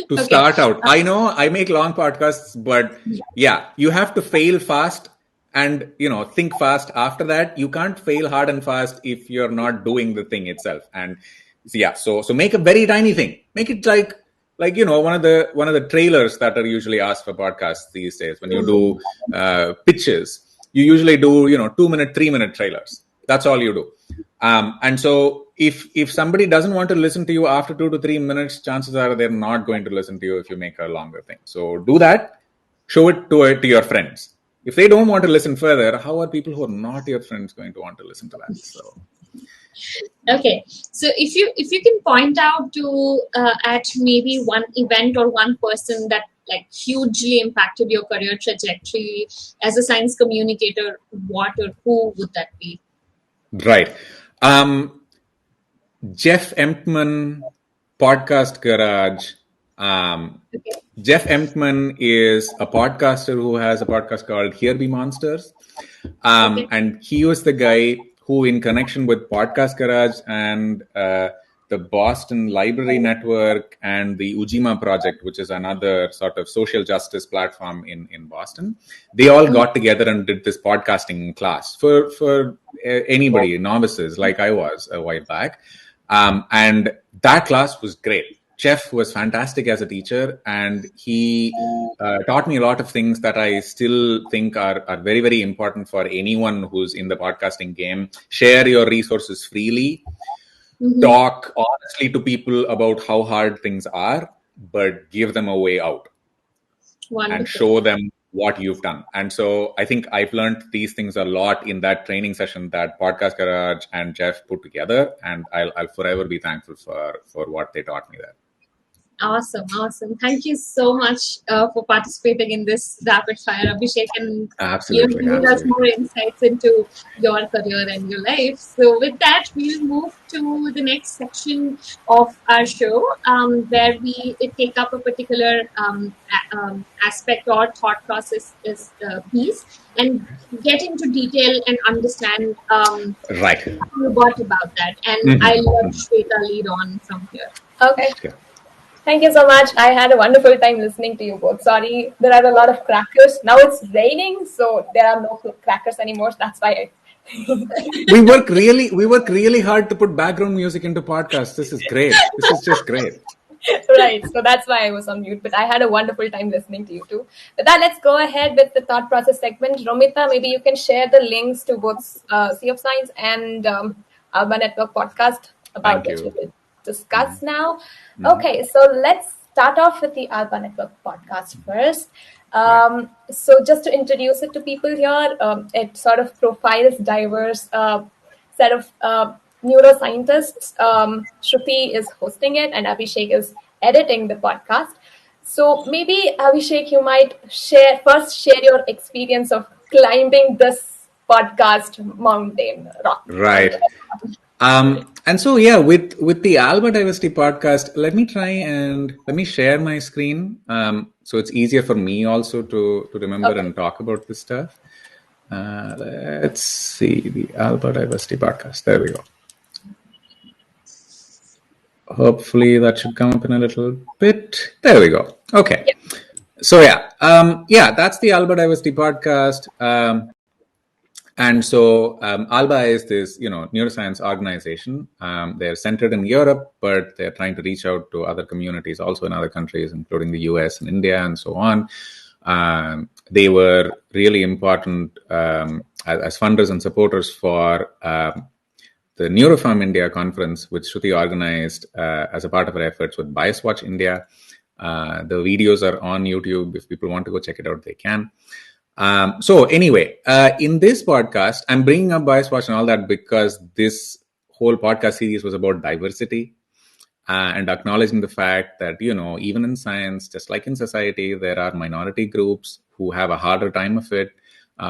To start out. I know I make long podcasts, but yeah, you have to fail fast and, think fast after that. You can't fail hard and fast if you're not doing the thing itself. And yeah, so make a very tiny thing. Make it like one of the trailers that are usually asked for podcasts these days. When you do pitches, you usually do 2-minute, 3-minute trailers. That's all you do. And so if somebody doesn't want to listen to you after 2 to 3 minutes, chances are they're not going to listen to you if you make a longer thing. So do that. Show it to your friends. If they don't want to listen further, how are people who are not your friends going to want to listen to that? So. Okay, so if you can point out to at maybe one event or one person that hugely impacted your career trajectory as a science communicator, what or who would that be? Right. Jeff Empman, Podcast Garage. Okay. Jeff Empman is a podcaster who has a podcast called Here Be Monsters. And he was the guy who in connection with Podcast Garage and the Boston Library Network and the Ujima Project, which is another sort of social justice platform in Boston, they all got together and did this podcasting class for anybody, novices like I was a while back. And that class was great. Jeff was fantastic as a teacher, and he taught me a lot of things that I still think are very, very important for anyone who's in the podcasting game. Share your resources freely. Talk honestly to people about how hard things are, but give them a way out. Wonderful. And show them what you've done. And so I think I've learned these things a lot in that training session that Podcast Garage and Jeff put together, and I'll forever be thankful for what they taught me there. Awesome. Thank you so much for participating in this rapid fire, Abhishek, and absolutely giving us more insights into your career and your life. So with that, we'll move to the next section of our show, where we take up a particular aspect or thought process piece and get into detail and understand right what about that. And I'll let Shweta lead on from here. Okay. Yeah. Thank you so much. I had a wonderful time listening to you both. Sorry, there are a lot of crackers. Now it's raining, so there are no crackers anymore. That's why we work really hard to put background music into podcasts. This is great. This is just great. Right. So that's why I was on mute. But I had a wonderful time listening to you too. But now let's go ahead with the thought process segment. Romita, maybe you can share the links to both Sea of Science and Alba Network podcast about which we will discuss now. Okay, so let's start off with the Alba Network podcast first. So just to introduce it to people here, it sort of profiles diverse set of neuroscientists. Shruti is hosting it and Abhishek is editing the podcast. So maybe Abhishek, you might share your experience of climbing this podcast mountain rock. Right. And so, with the Alba-Diversity Podcast, let me share my screen. So it's easier for me also to remember and talk about this stuff. Let's see, the Alba-Diversity Podcast. There we go. Hopefully that should come up in a little bit. There we go. Okay. Yeah. So that's the Alba-Diversity Podcast. And so Alba is this, neuroscience organization. They're centered in Europe, but they're trying to reach out to other communities also in other countries, including the US and India and so on. They were really important as funders and supporters for the Neurofarm India conference, which Shruti organized as a part of her efforts with Bias Watch India. The videos are on YouTube. If people want to go check it out, they can. So anyway, in this podcast, I'm bringing up Bias Watch and all that because this whole podcast series was about diversity and acknowledging the fact that, even in science, just like in society, there are minority groups who have a harder time of it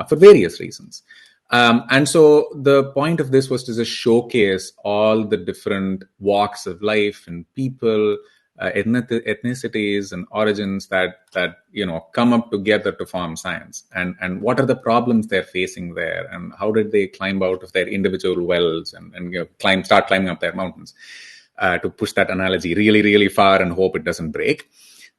for various reasons. And so the point of this was to just showcase all the different walks of life and people, ethnicities and origins that come up together to form science, and what are the problems they're facing there, and how did they climb out of their individual wells and start climbing up their mountains, to push that analogy really, really far and hope it doesn't break.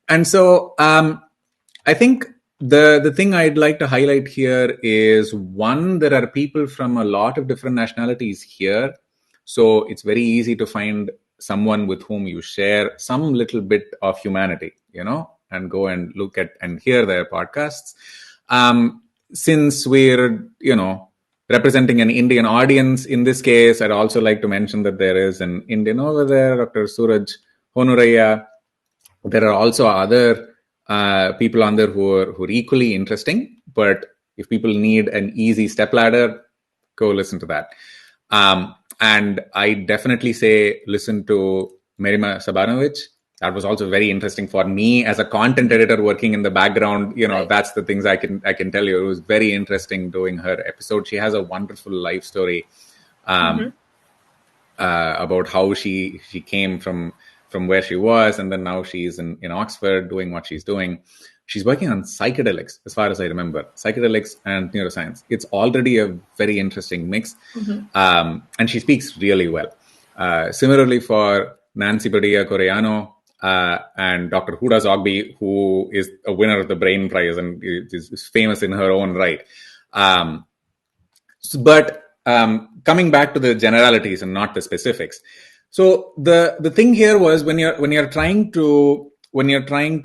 And so I think the thing I'd like to highlight here is, one, there are people from a lot of different nationalities here, so it's very easy to find someone with whom you share some little bit of humanity, and go and look at and hear their podcasts. Since we're, representing an Indian audience in this case, I'd also like to mention that there is an Indian over there, Dr. Suraj Honuraya. There are also other people on there who are equally interesting, but if people need an easy stepladder, go listen to that. And I definitely say listen to Merima Sabanovic. That was also very interesting for me as a content editor working in the background. Right. That's the things I can tell you. It was very interesting doing her episode. She has a wonderful life story about how she came from where she was, and then now she's in Oxford doing what she's doing. She's working on psychedelics, as far as I remember, psychedelics and neuroscience. It's already a very interesting mix. And she speaks really well. Similarly, for Nancy Padilla Coreano and Dr. Huda Zogby, who is a winner of the Brain Prize and is famous in her own right. But coming back to the generalities and not the specifics. So the thing here was when you're trying to,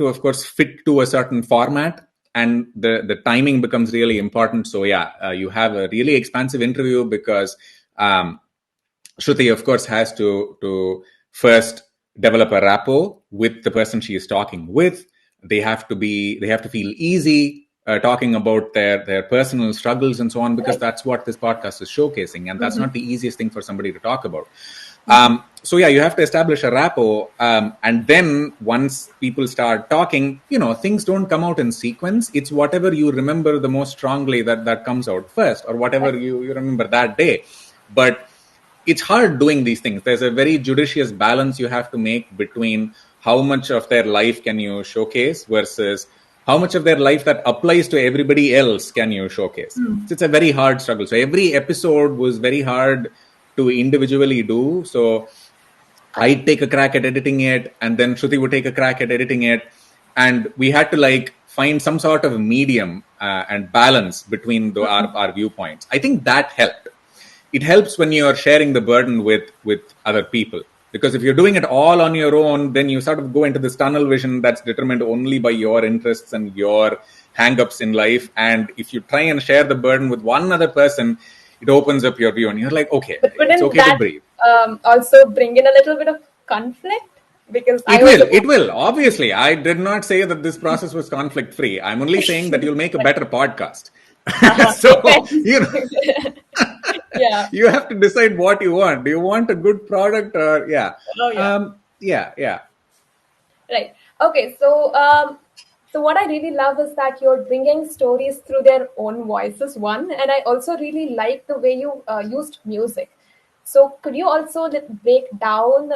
of course, fit to a certain format, and the timing becomes really important. So you have a really expansive interview because Shruti, of course, has to first develop a rapport with the person she is talking with. They have to feel easy talking about their personal struggles and so on, because that's what this podcast is showcasing, and that's not the easiest thing for somebody to talk about. So you have to establish a rapport, and then once people start talking, things don't come out in sequence. It's whatever you remember the most strongly that comes out first, or whatever you remember that day. But it's hard doing these things. There's a very judicious balance you have to make between how much of their life can you showcase versus how much of their life that applies to everybody else can you showcase. It's a very hard struggle. So every episode was very hard to individually do. So I'd take a crack at editing it, and then Shruti would take a crack at editing it. And we had to find some sort of medium and balance between our viewpoints. I think that helped. It helps when you're sharing the burden with other people. Because if you're doing it all on your own, then you sort of go into this tunnel vision that's determined only by your interests and your hang-ups in life. And if you try and share the burden with one other person, it opens up your view and you're like, okay, it's okay to breathe. Also bring in a little bit of conflict? Because it will. Obviously, I did not say that this process was conflict-free. I'm only saying that you'll make a better podcast. So, you have to decide what you want. Do you want a good product or Right. Okay. So what I really love is that you're bringing stories through their own voices, one, and I also really like the way you used music. So could you also break down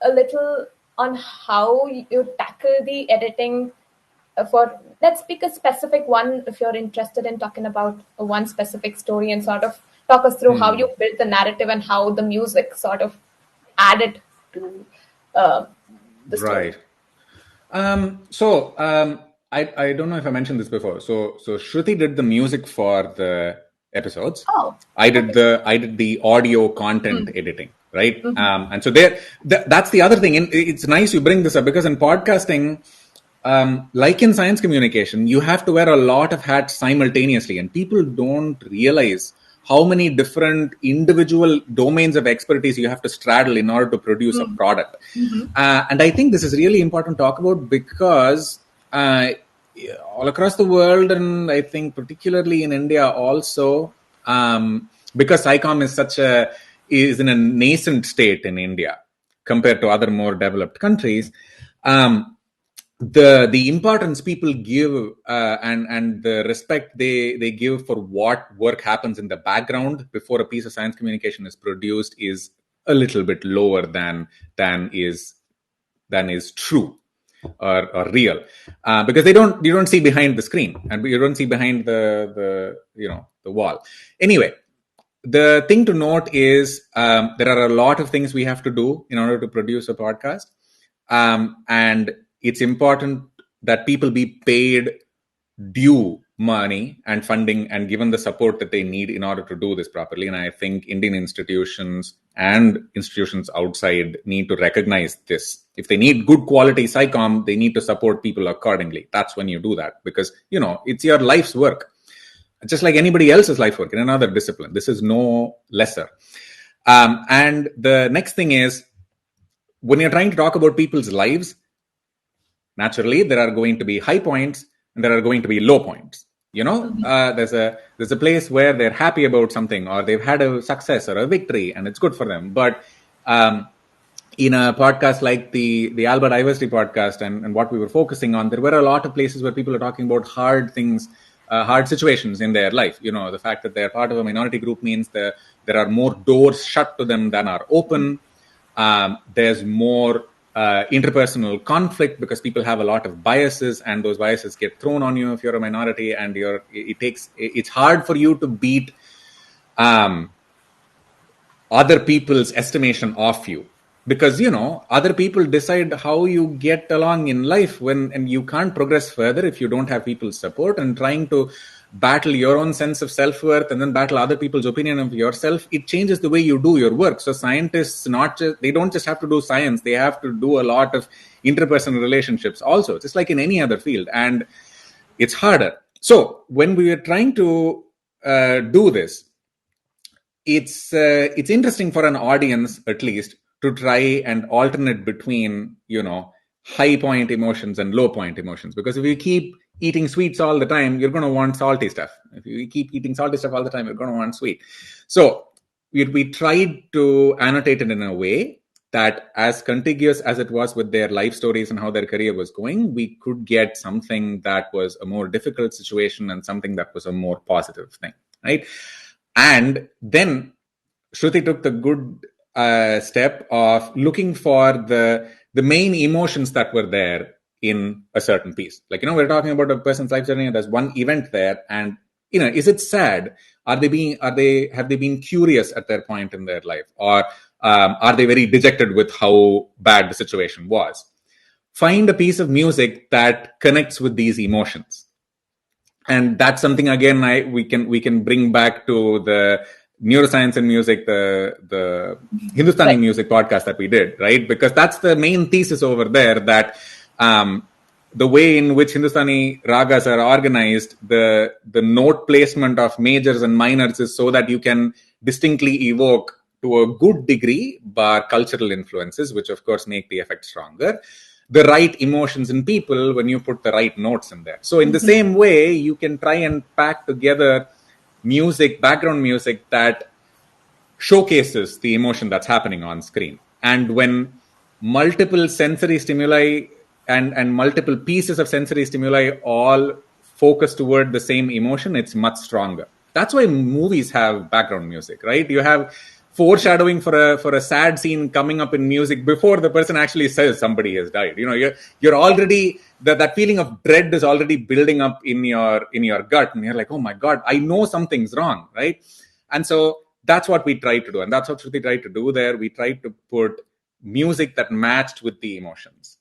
a little on how you tackle the editing for, let's pick a specific one if you're interested in talking about one specific story, and sort of talk us through how you built the narrative and how the music sort of added to the story. Right. I don't know if I mentioned this before. So Shruti did the music for the episodes. Oh, I did the audio content editing, right? And so that's the other thing. And it's nice you bring this up, because in podcasting, like in science communication, you have to wear a lot of hats simultaneously, and people don't realize how many different individual domains of expertise you have to straddle in order to produce a product. And I think this is really important to talk about, because all across the world, and I think particularly in India also, because SciComm is in a nascent state in India compared to other more developed countries, the importance people give and the respect they give for what work happens in the background before a piece of science communication is produced is a little bit lower than is true or real, because you don't see behind the screen, and you don't see behind the wall. Anyway, the thing to note is there are a lot of things we have to do in order to produce a podcast, and it's important that people be paid due money and funding and given the support that they need in order to do this properly. And I think Indian institutions and institutions outside need to recognize this. If they need good quality SciComm, they need to support people accordingly. That's when you do that, because, it's your life's work. Just like anybody else's life work in another discipline. This is no lesser. And the next thing is, when you're trying to talk about people's lives, naturally, there are going to be high points and there are going to be low points. There's a place where they're happy about something, or they've had a success or a victory, and it's good for them. But in a podcast like the Alba-Diversity Podcast and what we were focusing on, there were a lot of places where people are talking about hard things, hard situations in their life. The fact that they're part of a minority group means that there are more doors shut to them than are open. There's more interpersonal conflict, because people have a lot of biases, and those biases get thrown on you if you're a minority, and it's hard for you to beat other people's estimation of you, because other people decide how you get along in life, and you can't progress further if you don't have people's support. And trying to battle your own sense of self-worth and then battle other people's opinion of yourself, it changes the way you do your work. So scientists, they don't just have to do science, they have to do a lot of interpersonal relationships also, just like in any other field, and it's harder. So when we are trying to do this, it's interesting for an audience, at least, to try and alternate between high point emotions and low point emotions, because if you keep eating sweets all the time, you're going to want salty stuff. If you keep eating salty stuff all the time, you're going to want sweet. So we tried to annotate it in a way that, as contiguous as it was with their life stories and how their career was going, we could get something that was a more difficult situation and something that was a more positive thing, right? And then Shruti took the good step of looking for the main emotions that were there in a certain piece. Like, we're talking about a person's life journey, and there's one event there, and is it sad? Have they been curious at their point in their life, or are they very dejected with how bad the situation was? Find a piece of music that connects with these emotions. And that's something, again, we can bring back to the neuroscience and music, the Hindustani music podcast that we did, right? Because that's the main thesis over there, that the way in which Hindustani ragas are organized, the note placement of majors and minors is so that you can distinctly evoke, to a good degree, bar cultural influences, which of course make the effect stronger, the right emotions in people when you put the right notes in there. So in the same way, you can try and pack together music, background music, that showcases the emotion that's happening on screen. And when multiple sensory stimuli and multiple pieces of sensory stimuli all focus toward the same emotion, it's much stronger. That's why movies have background music, right? You have foreshadowing for a sad scene coming up in music before the person actually says somebody has died. You're already, that feeling of dread is already building up in your gut, and you're like, oh my God, I know something's wrong, right? And so that's what we tried to do, and that's what Shruti tried to do there. We tried to put music that matched with the emotions,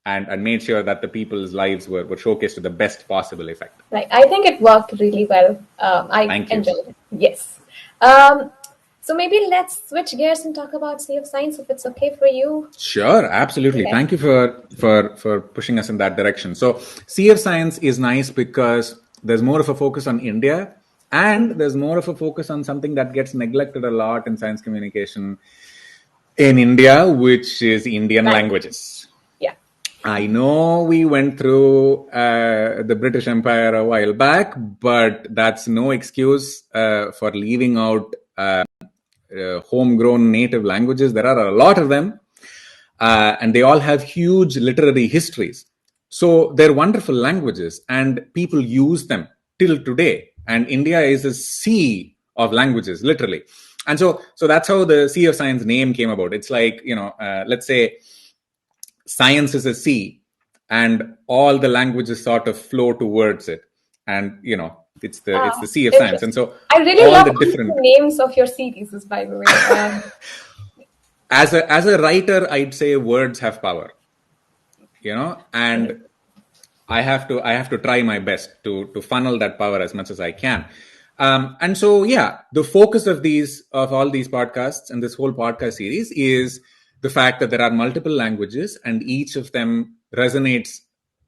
and made sure that the people's lives were showcased to the best possible effect. Right. I think it worked really well. Thank you. Enjoyed it. Yes. So maybe let's switch gears and talk about Sea of Science, if it's okay for you. Sure, absolutely. Okay. Thank you for pushing us in that direction. So Sea of Science is nice because there's more of a focus on India, and there's more of a focus on something that gets neglected a lot in science communication in India, which is Indian languages. Yeah. I know we went through the British Empire a while back, but that's no excuse for leaving out homegrown native languages. There are a lot of them, and they all have huge literary histories. So they're wonderful languages, and people use them till today. And India is a sea of languages, literally. And so that's how the Sea of Science name came about. It's like, let's say science is a sea, and all the languages sort of flow towards it. And, it's the Sea of Science. And so I really love the different names of your series, by the way. As a writer, I'd say words have power, and I have to try my best to funnel that power as much as I can. And so, the focus of all these podcasts and this whole podcast series is the fact that there are multiple languages, and each of them resonates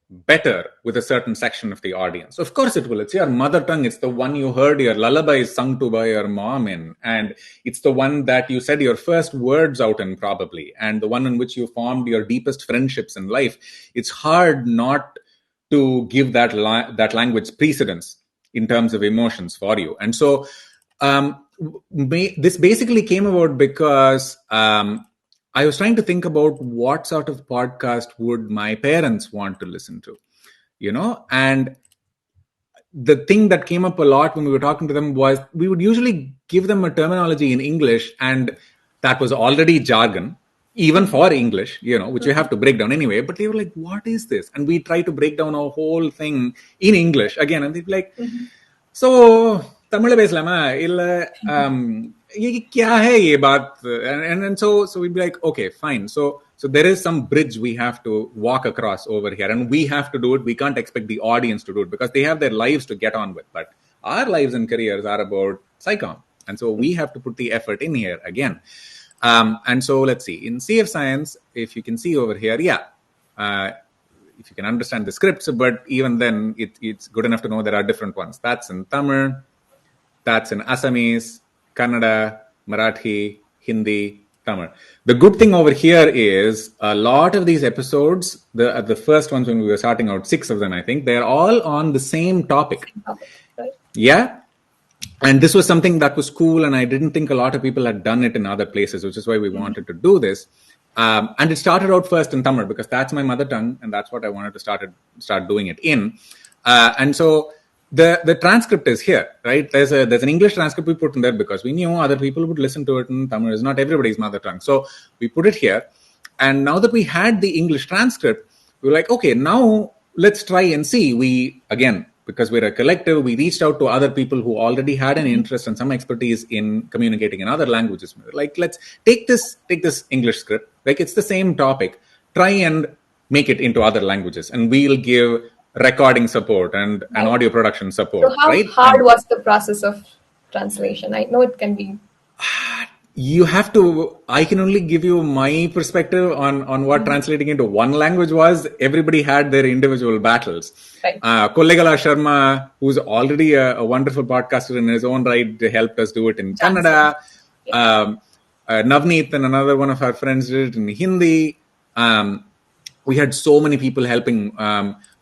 better with a certain section of the audience. Of course it will. It's your mother tongue. It's the one you heard your lullabies sung to by your mom in, and it's the one that you said your first words out in, probably, and the one in which you formed your deepest friendships in life. It's hard not to give that language precedence in terms of emotions for you. And so this basically came about because I was trying to think about what sort of podcast would my parents want to listen to, and the thing that came up a lot when we were talking to them was we would usually give them a terminology in English, and that was already jargon, even for English, which you have to break down anyway. But they were like, what is this? And we try to break down a whole thing in English again. And they'd be like, so Tamil pesalama illa ye kya hai ye baat? And so we'd be like, okay, fine. So there is some bridge we have to walk across over here, and we have to do it. We can't expect the audience to do it because they have their lives to get on with. But our lives and careers are about SciComm. And so we have to put the effort in here again. And so let's see. In Sea of Science, if you can see over here, if you can understand the scripts, but even then, it's good enough to know there are different ones. That's in Tamil, that's in Assamese, Kannada, Marathi, Hindi, Tamil. The good thing over here is a lot of these episodes, the first ones when we were starting out, 6 of them, I think, they're all on the same topic. Right. Yeah. And this was something that was cool, and I didn't think a lot of people had done it in other places, which is why we wanted to do this. And it started out first in Tamil because that's my mother tongue, and that's what I wanted to start doing it in. And so the transcript is here, right? There's an English transcript we put in there because we knew other people would listen to it in Tamil. It's not everybody's mother tongue. So we put it here. And now that we had the English transcript, we were like, okay, now let's try and see. Because we're a collective, we reached out to other people who already had an interest and some expertise in communicating in other languages. Like, let's take this English script, like it's the same topic, try and make it into other languages, and we'll give recording support and audio production support. So how hard was the process of translation? I know it can be... I can only give you my perspective on what translating into one language was. Everybody had their individual battles. Right. Kollegala Sharma, who's already a wonderful podcaster in his own right, helped us do it in Kannada. Navneet and another one of our friends did it in Hindi. We had so many people helping.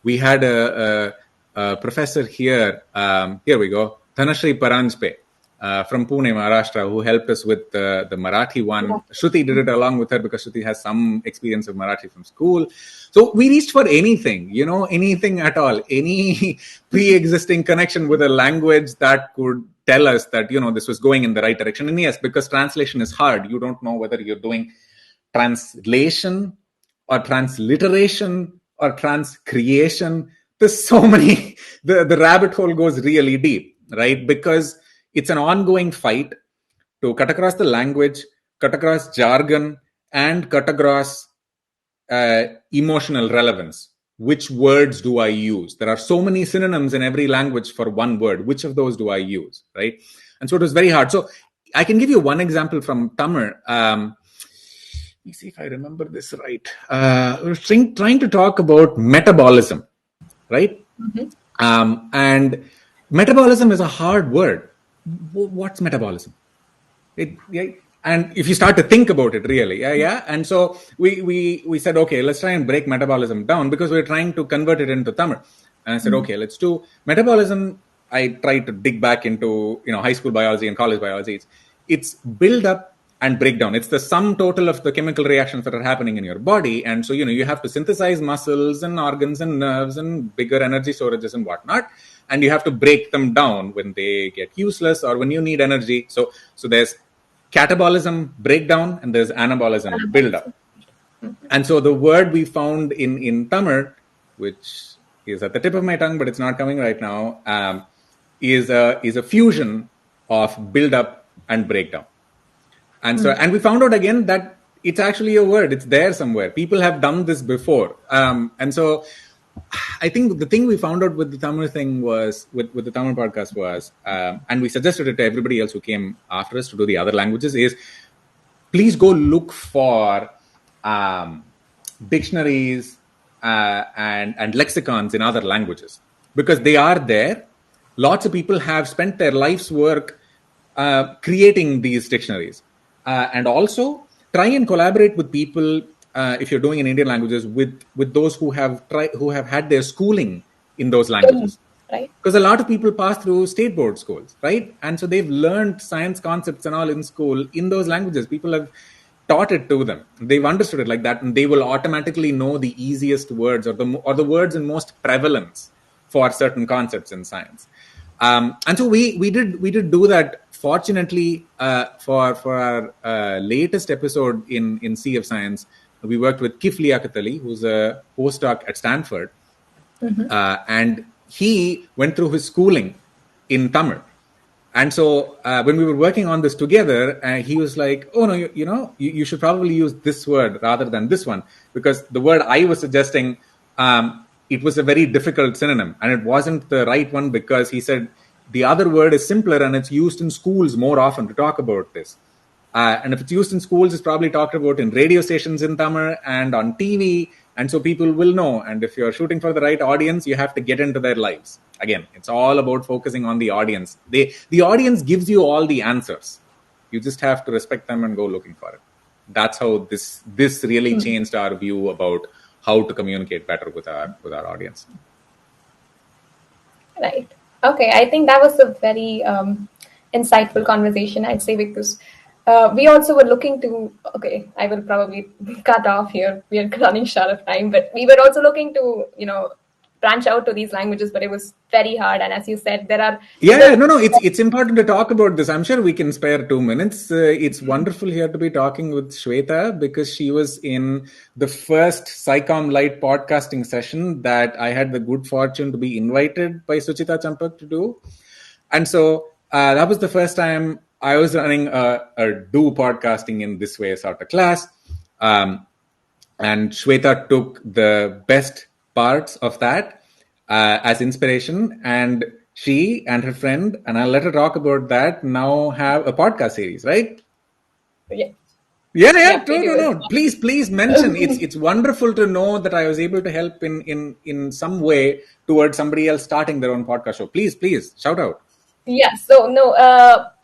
We had a professor here. Here we go. Dhanashri Paranjpe. From Pune, Maharashtra, who helped us with the Marathi one. Shruti did it along with her because Shruti has some experience of Marathi from school. So we reached for anything, anything at all, any pre-existing connection with a language that could tell us that, this was going in the right direction. And yes, because translation is hard. You don't know whether you're doing translation or transliteration or transcreation. There's so many, the rabbit hole goes really deep, right? Because it's an ongoing fight to cut across the language, cut across jargon, and cut across emotional relevance. Which words do I use? There are so many synonyms in every language for one word. Which of those do I use, right? And so it was very hard. So I can give you one example from Tamil. Let me see if I remember this right. I was trying to talk about metabolism, right? And metabolism is a hard word. What's metabolism? And if you start to think about it really, and so we said, okay, let's try and break metabolism down because we're trying to convert it into Tamil. And I said, okay, let's do metabolism. I tried to dig back into high school biology and college biology. It's build up and break down. It's the sum total of the chemical reactions that are happening in your body. And so you have to synthesize muscles and organs and nerves and bigger energy storages and whatnot. And you have to break them down when they get useless or when you need energy. So there's catabolism, breakdown, and there's anabolism, build up. And so the word we found in Tamil, which is at the tip of my tongue, but it's not coming right now, is a fusion of build up and breakdown. And so, and we found out again that it's actually a word. It's there somewhere. People have done this before. And so I think the thing we found out with the Tamil thing was, with the Tamil podcast was, and we suggested it to everybody else who came after us to do the other languages, is please go look for dictionaries and lexicons in other languages, because they are there. Lots of people have spent their life's work creating these dictionaries. And also try and collaborate with people, if you're doing in Indian languages, with those who have had their schooling in those languages. Right. Because a lot of people pass through state board schools, right? And so they've learned science concepts and all in school in those languages. People have taught it to them. They've understood it like that, and they will automatically know the easiest words or the words in most prevalence for certain concepts in science. And so we did do that fortunately, for our latest episode in Sea of Science, we worked with Kif Liakatali, who's a postdoc at Stanford. And he went through his schooling in Tamil. And so when we were working on this together, he was like, oh, no, you should probably use this word rather than this one, because the word I was suggesting, it was a very difficult synonym, and it wasn't the right one, because he said the other word is simpler and it's used in schools more often to talk about this. And if it's used in schools, it's probably talked about in radio stations in Tamil and on TV. And so people will know. And if you're shooting for the right audience, you have to get into their lives. Again, it's all about focusing on the audience. The audience gives you all the answers. You just have to respect them and go looking for it. That's how this really changed our view about how to communicate better with our audience. Right. Okay. I think that was a very insightful conversation, I'd say, because we also were looking to, okay, I will probably cut off here. We are running short of time, but we were also looking to, branch out to these languages, but it was very hard. And as you said, there are... It's important to talk about this. I'm sure we can spare 2 minutes. It's wonderful here to be talking with Shweta, because she was in the first SciComm Lite podcasting session that I had the good fortune to be invited by Suchita Champak to do. And so that was the first time I was running a do podcasting in this way sort of class. And Shweta took the best parts of that as inspiration, and she and her friend, and I'll let her talk about that, now have a podcast series, right? Yeah. No. Please mention. It's wonderful to know that I was able to help in some way towards somebody else starting their own podcast show. Please shout out. Yeah, so no,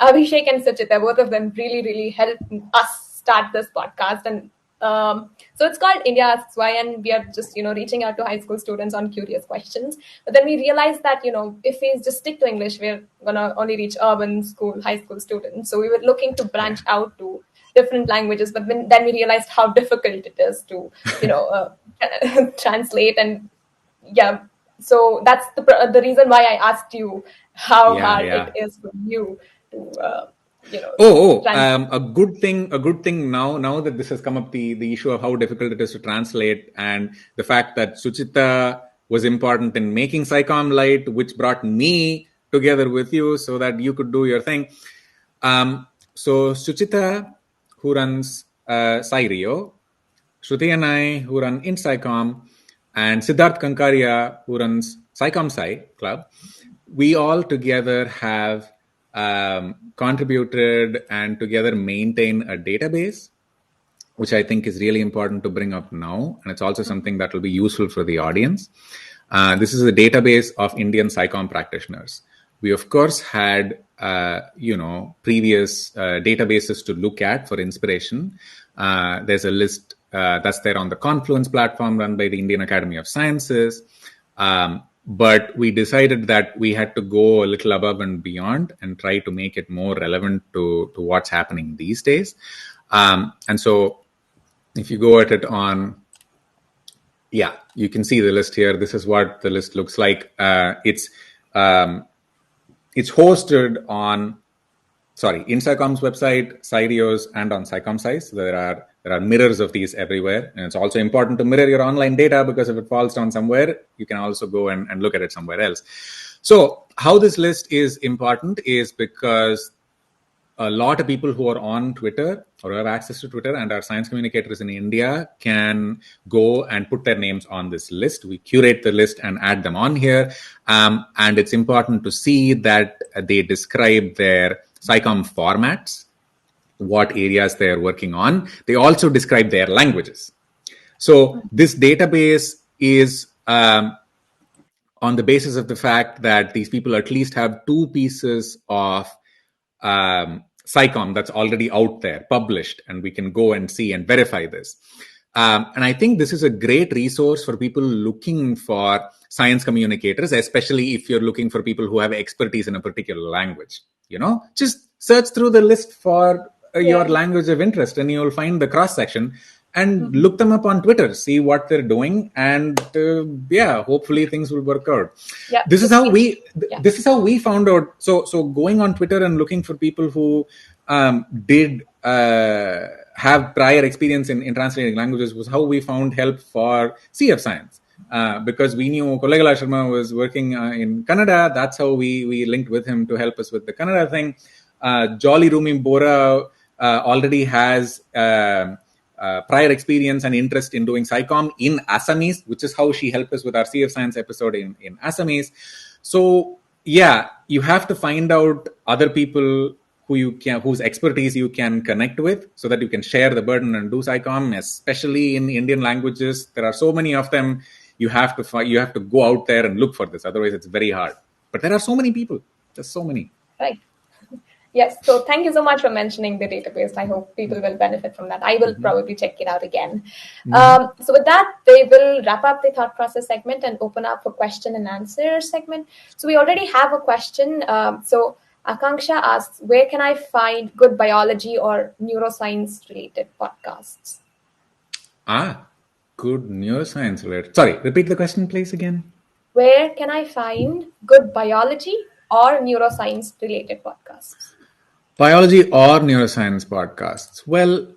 Abhishek and Suchita, both of them really helped us start this podcast. And so it's called India Asks Why, and we are just, reaching out to high school students on curious questions. But then we realized that, if we just stick to English, we're going to only reach urban school, high school students. So we were looking to branch out to different languages, but then we realized how difficult it is to, translate. And yeah, so that's the reason why I asked you how hard it is for you to, a good thing now that this has come up, the issue of how difficult it is to translate, and the fact that Suchita was important in making SciComm Lite, which brought me together with you so that you could do your thing. So Suchita, who runs SciRio, Shruti and I, who run IndSciComm, and Siddharth Kankaria, who runs SciComm Sci Club, we all together have contributed and together maintain a database, which I think is really important to bring up now. And it's also something that will be useful for the audience. This is a database of Indian SciComm practitioners. We, of course, had, previous databases to look at for inspiration. There's a list that's there on the Confluence platform run by the Indian Academy of Sciences. But we decided that we had to go a little above and beyond and try to make it more relevant to what's happening these days. And so if you go at it on, you can see the list here. This is what the list looks like. It's hosted on, IndSciComm's website, SciRio's, and on SciComm Souls. There are mirrors of these everywhere. And it's also important to mirror your online data, because if it falls down somewhere, you can also go and look at it somewhere else. So how this list is important is because a lot of people who are on Twitter or have access to Twitter and are science communicators in India can go and put their names on this list. We curate the list and add them on here. And it's important to see that they describe their SciComm formats, what areas they're working on. They also describe their languages. So this database is on the basis of the fact that these people at least have 2 pieces of SciComm that's already out there, published, and we can go and see and verify this. And I think this is a great resource for people looking for science communicators, especially if you're looking for people who have expertise in a particular language. Just search through the list for your language of interest, and you'll find the cross section. and look them up on Twitter, see what they're doing, and hopefully things will work out. Yeah. This is how we found out. So going on Twitter and looking for people who did have prior experience in translating languages was how we found help for CF Science. Because we knew Kollegala Sharma was working in Kannada. That's how we linked with him to help us with the Kannada thing. Jolly Rumi Bora already has prior experience and interest in doing SciComm in Assamese, which is how she helped us with our CF Science episode in Assamese. So yeah, you have to find out other people whose expertise you can connect with, so that you can share the burden and do SciComm, especially in Indian languages. There are so many of them. You have to go out there and look for this. Otherwise, it's very hard. But there are so many people. There's so many. Right. Yes. So thank you so much for mentioning the database. I hope people will benefit from that. I will probably check it out again. So with that, they will wrap up the thought process segment and open up for question and answer segment. So we already have a question. So Akanksha asks, where can I find good biology or neuroscience related podcasts? Good neuroscience related. Sorry, repeat the question, please, again. Where can I find good biology or neuroscience related podcasts? Biology or neuroscience podcasts? Well,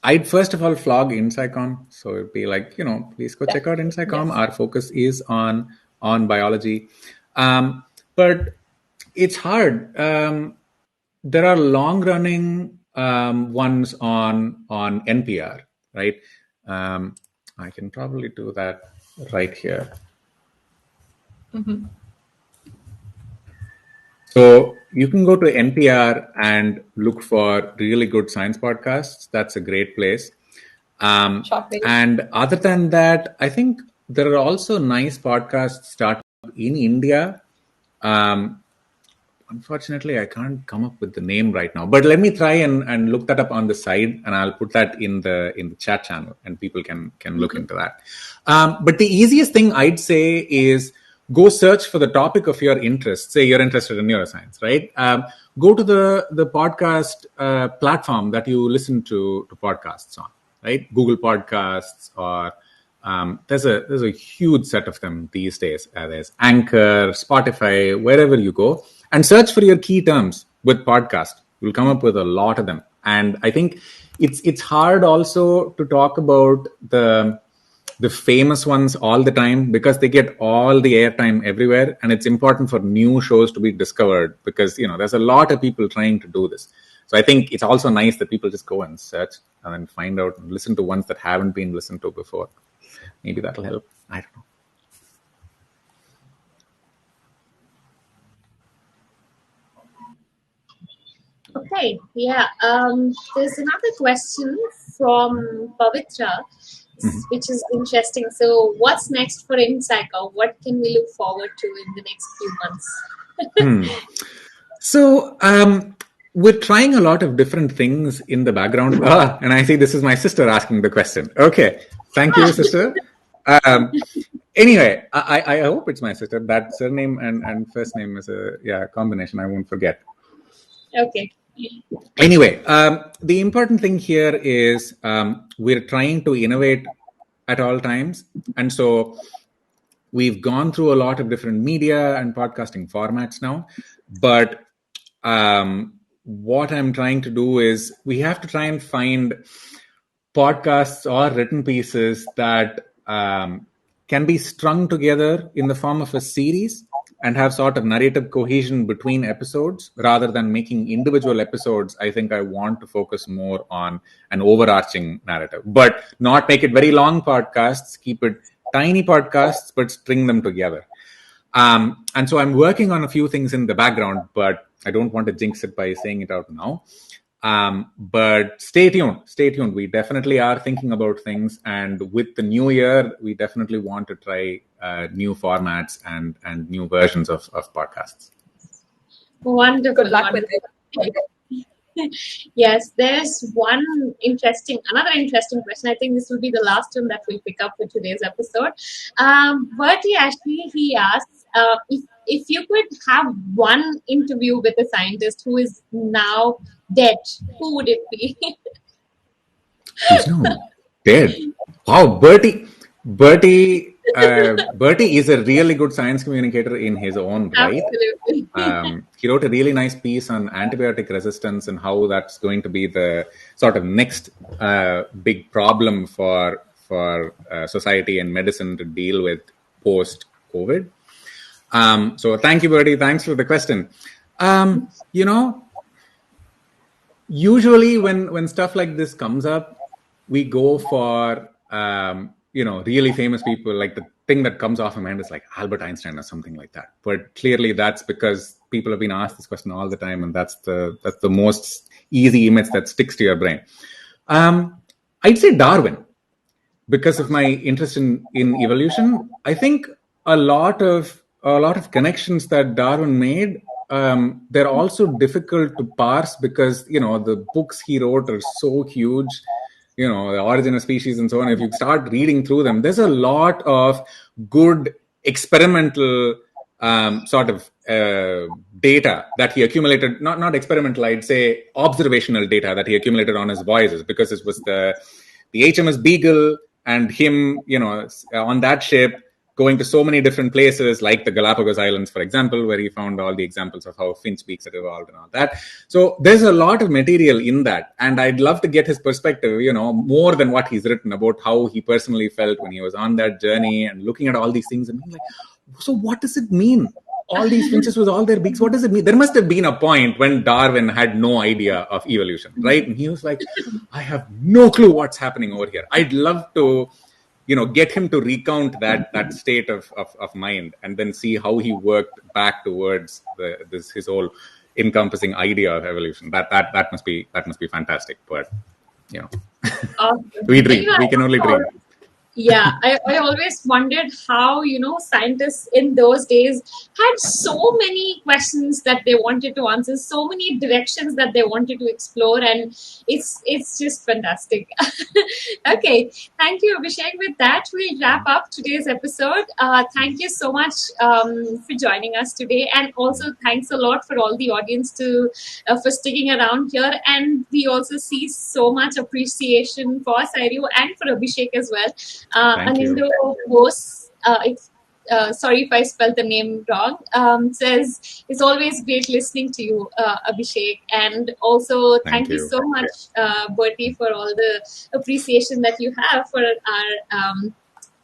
I'd first of all flog IndSciComm. So it'd be like, please go check out IndSciComm. Yes. Our focus is on biology. But it's hard. There are long-running ones on NPR, right? I can probably do that right here. So you can go to NPR and look for really good science podcasts. That's a great place. And other than that, I think there are also nice podcasts started in India. Unfortunately, I can't come up with the name right now, but let me try and look that up on the side, and I'll put that in the chat channel, and people can look into that. But the easiest thing I'd say is go search for the topic of your interest. Say you're interested in neuroscience, right? Go to the podcast platform that you listen to podcasts on, right? Google Podcasts, or there's a huge set of them these days. There's Anchor, Spotify, wherever you go, and search for your key terms with podcast. You'll come up with a lot of them. And I think it's hard also to talk about the famous ones all the time, because they get all the airtime everywhere, and it's important for new shows to be discovered, because there's a lot of people trying to do this. So I think it's also nice that people just go and search and then find out and listen to ones that haven't been listened to before. Maybe that'll help. I don't know. Okay, yeah. There's another question from Pavitra, which is interesting. So what's next for IndSciComm? What can we look forward to in the next few months? So we're trying a lot of different things in the background. And I see this is my sister asking the question. Okay, thank you, sister. Anyway, I hope it's my sister. That surname and first name is a combination I won't forget. Okay. Anyway, the important thing here is we're trying to innovate at all times. And so we've gone through a lot of different media and podcasting formats now. But what I'm trying to do is we have to try and find podcasts or written pieces that can be strung together in the form of a series and have sort of narrative cohesion between episodes rather than making individual episodes. I think I want to focus more on an overarching narrative, but not make it very long podcasts, keep it tiny podcasts, but string them together. And so I'm working on a few things in the background, but I don't want to jinx it by saying it out now. But stay tuned. We definitely are thinking about things. And with the new year, we definitely want to try new formats and new versions of podcasts. Wonderful. Good luck with it. Yes, there's another interesting question. I think this will be the last one that we'll pick up for today's episode. Bertie Ashley, he asks, if you could have one interview with a scientist who is now dead, who would it be? Who's known? did. Wow, Bertie is a really good science communicator in his own right. Absolutely. He wrote a really nice piece on antibiotic resistance and how that's going to be the sort of next big problem for society and medicine to deal with post-COVID. So thank you, Bertie. Thanks for the question. Usually when stuff like this comes up, we go for really famous people. Like the thing that comes off my mind is like Albert Einstein or something like that. But clearly that's because people have been asked this question all the time, and that's the most easy image that sticks to your brain. I'd say Darwin, because of my interest in evolution. I think a lot of connections that Darwin made, they're also difficult to parse because the books he wrote are so huge. The Origin of Species and so on. If you start reading through them, there's a lot of good experimental sort of data that he accumulated. Not experimental, I'd say observational data that he accumulated on his voyages, because it was the HMS Beagle and him, on that ship, going to so many different places, like the Galapagos Islands, for example, where he found all the examples of how finch beaks had evolved and all that. So there's a lot of material in that. And I'd love to get his perspective, more than what he's written about how he personally felt when he was on that journey and looking at all these things and being like, so what does it mean? All these finches with all their beaks, what does it mean? There must have been a point when Darwin had no idea of evolution, right? And he was like, I have no clue what's happening over here. I'd love to get him to recount that state of mind, and then see how he worked back towards his whole encompassing idea of evolution. That must be fantastic. But Awesome. we dream. We can only dream. Yeah, I always wondered how, scientists in those days had so many questions that they wanted to answer, so many directions that they wanted to explore, and it's just fantastic. Okay, thank you, Abhishek. With that, we'll wrap up today's episode. Thank you so much for joining us today, and also thanks a lot for all the audience for sticking around here. And we also see so much appreciation for SciRio and for Abhishek as well. Anindo Bose, sorry if I spelled the name wrong, says it's always great listening to you, Abhishek. And also thank you so much, Bertie, for all the appreciation that you have for our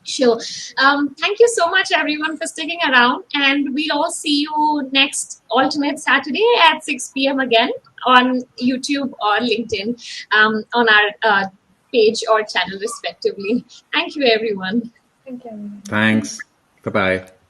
show. Thank you so much, everyone, for sticking around. And we'll all see you next alternate Saturday at 6 p.m. again on YouTube or LinkedIn on our page or channel respectively. Thank you, everyone. Thank you, everyone. Thanks. Bye-bye.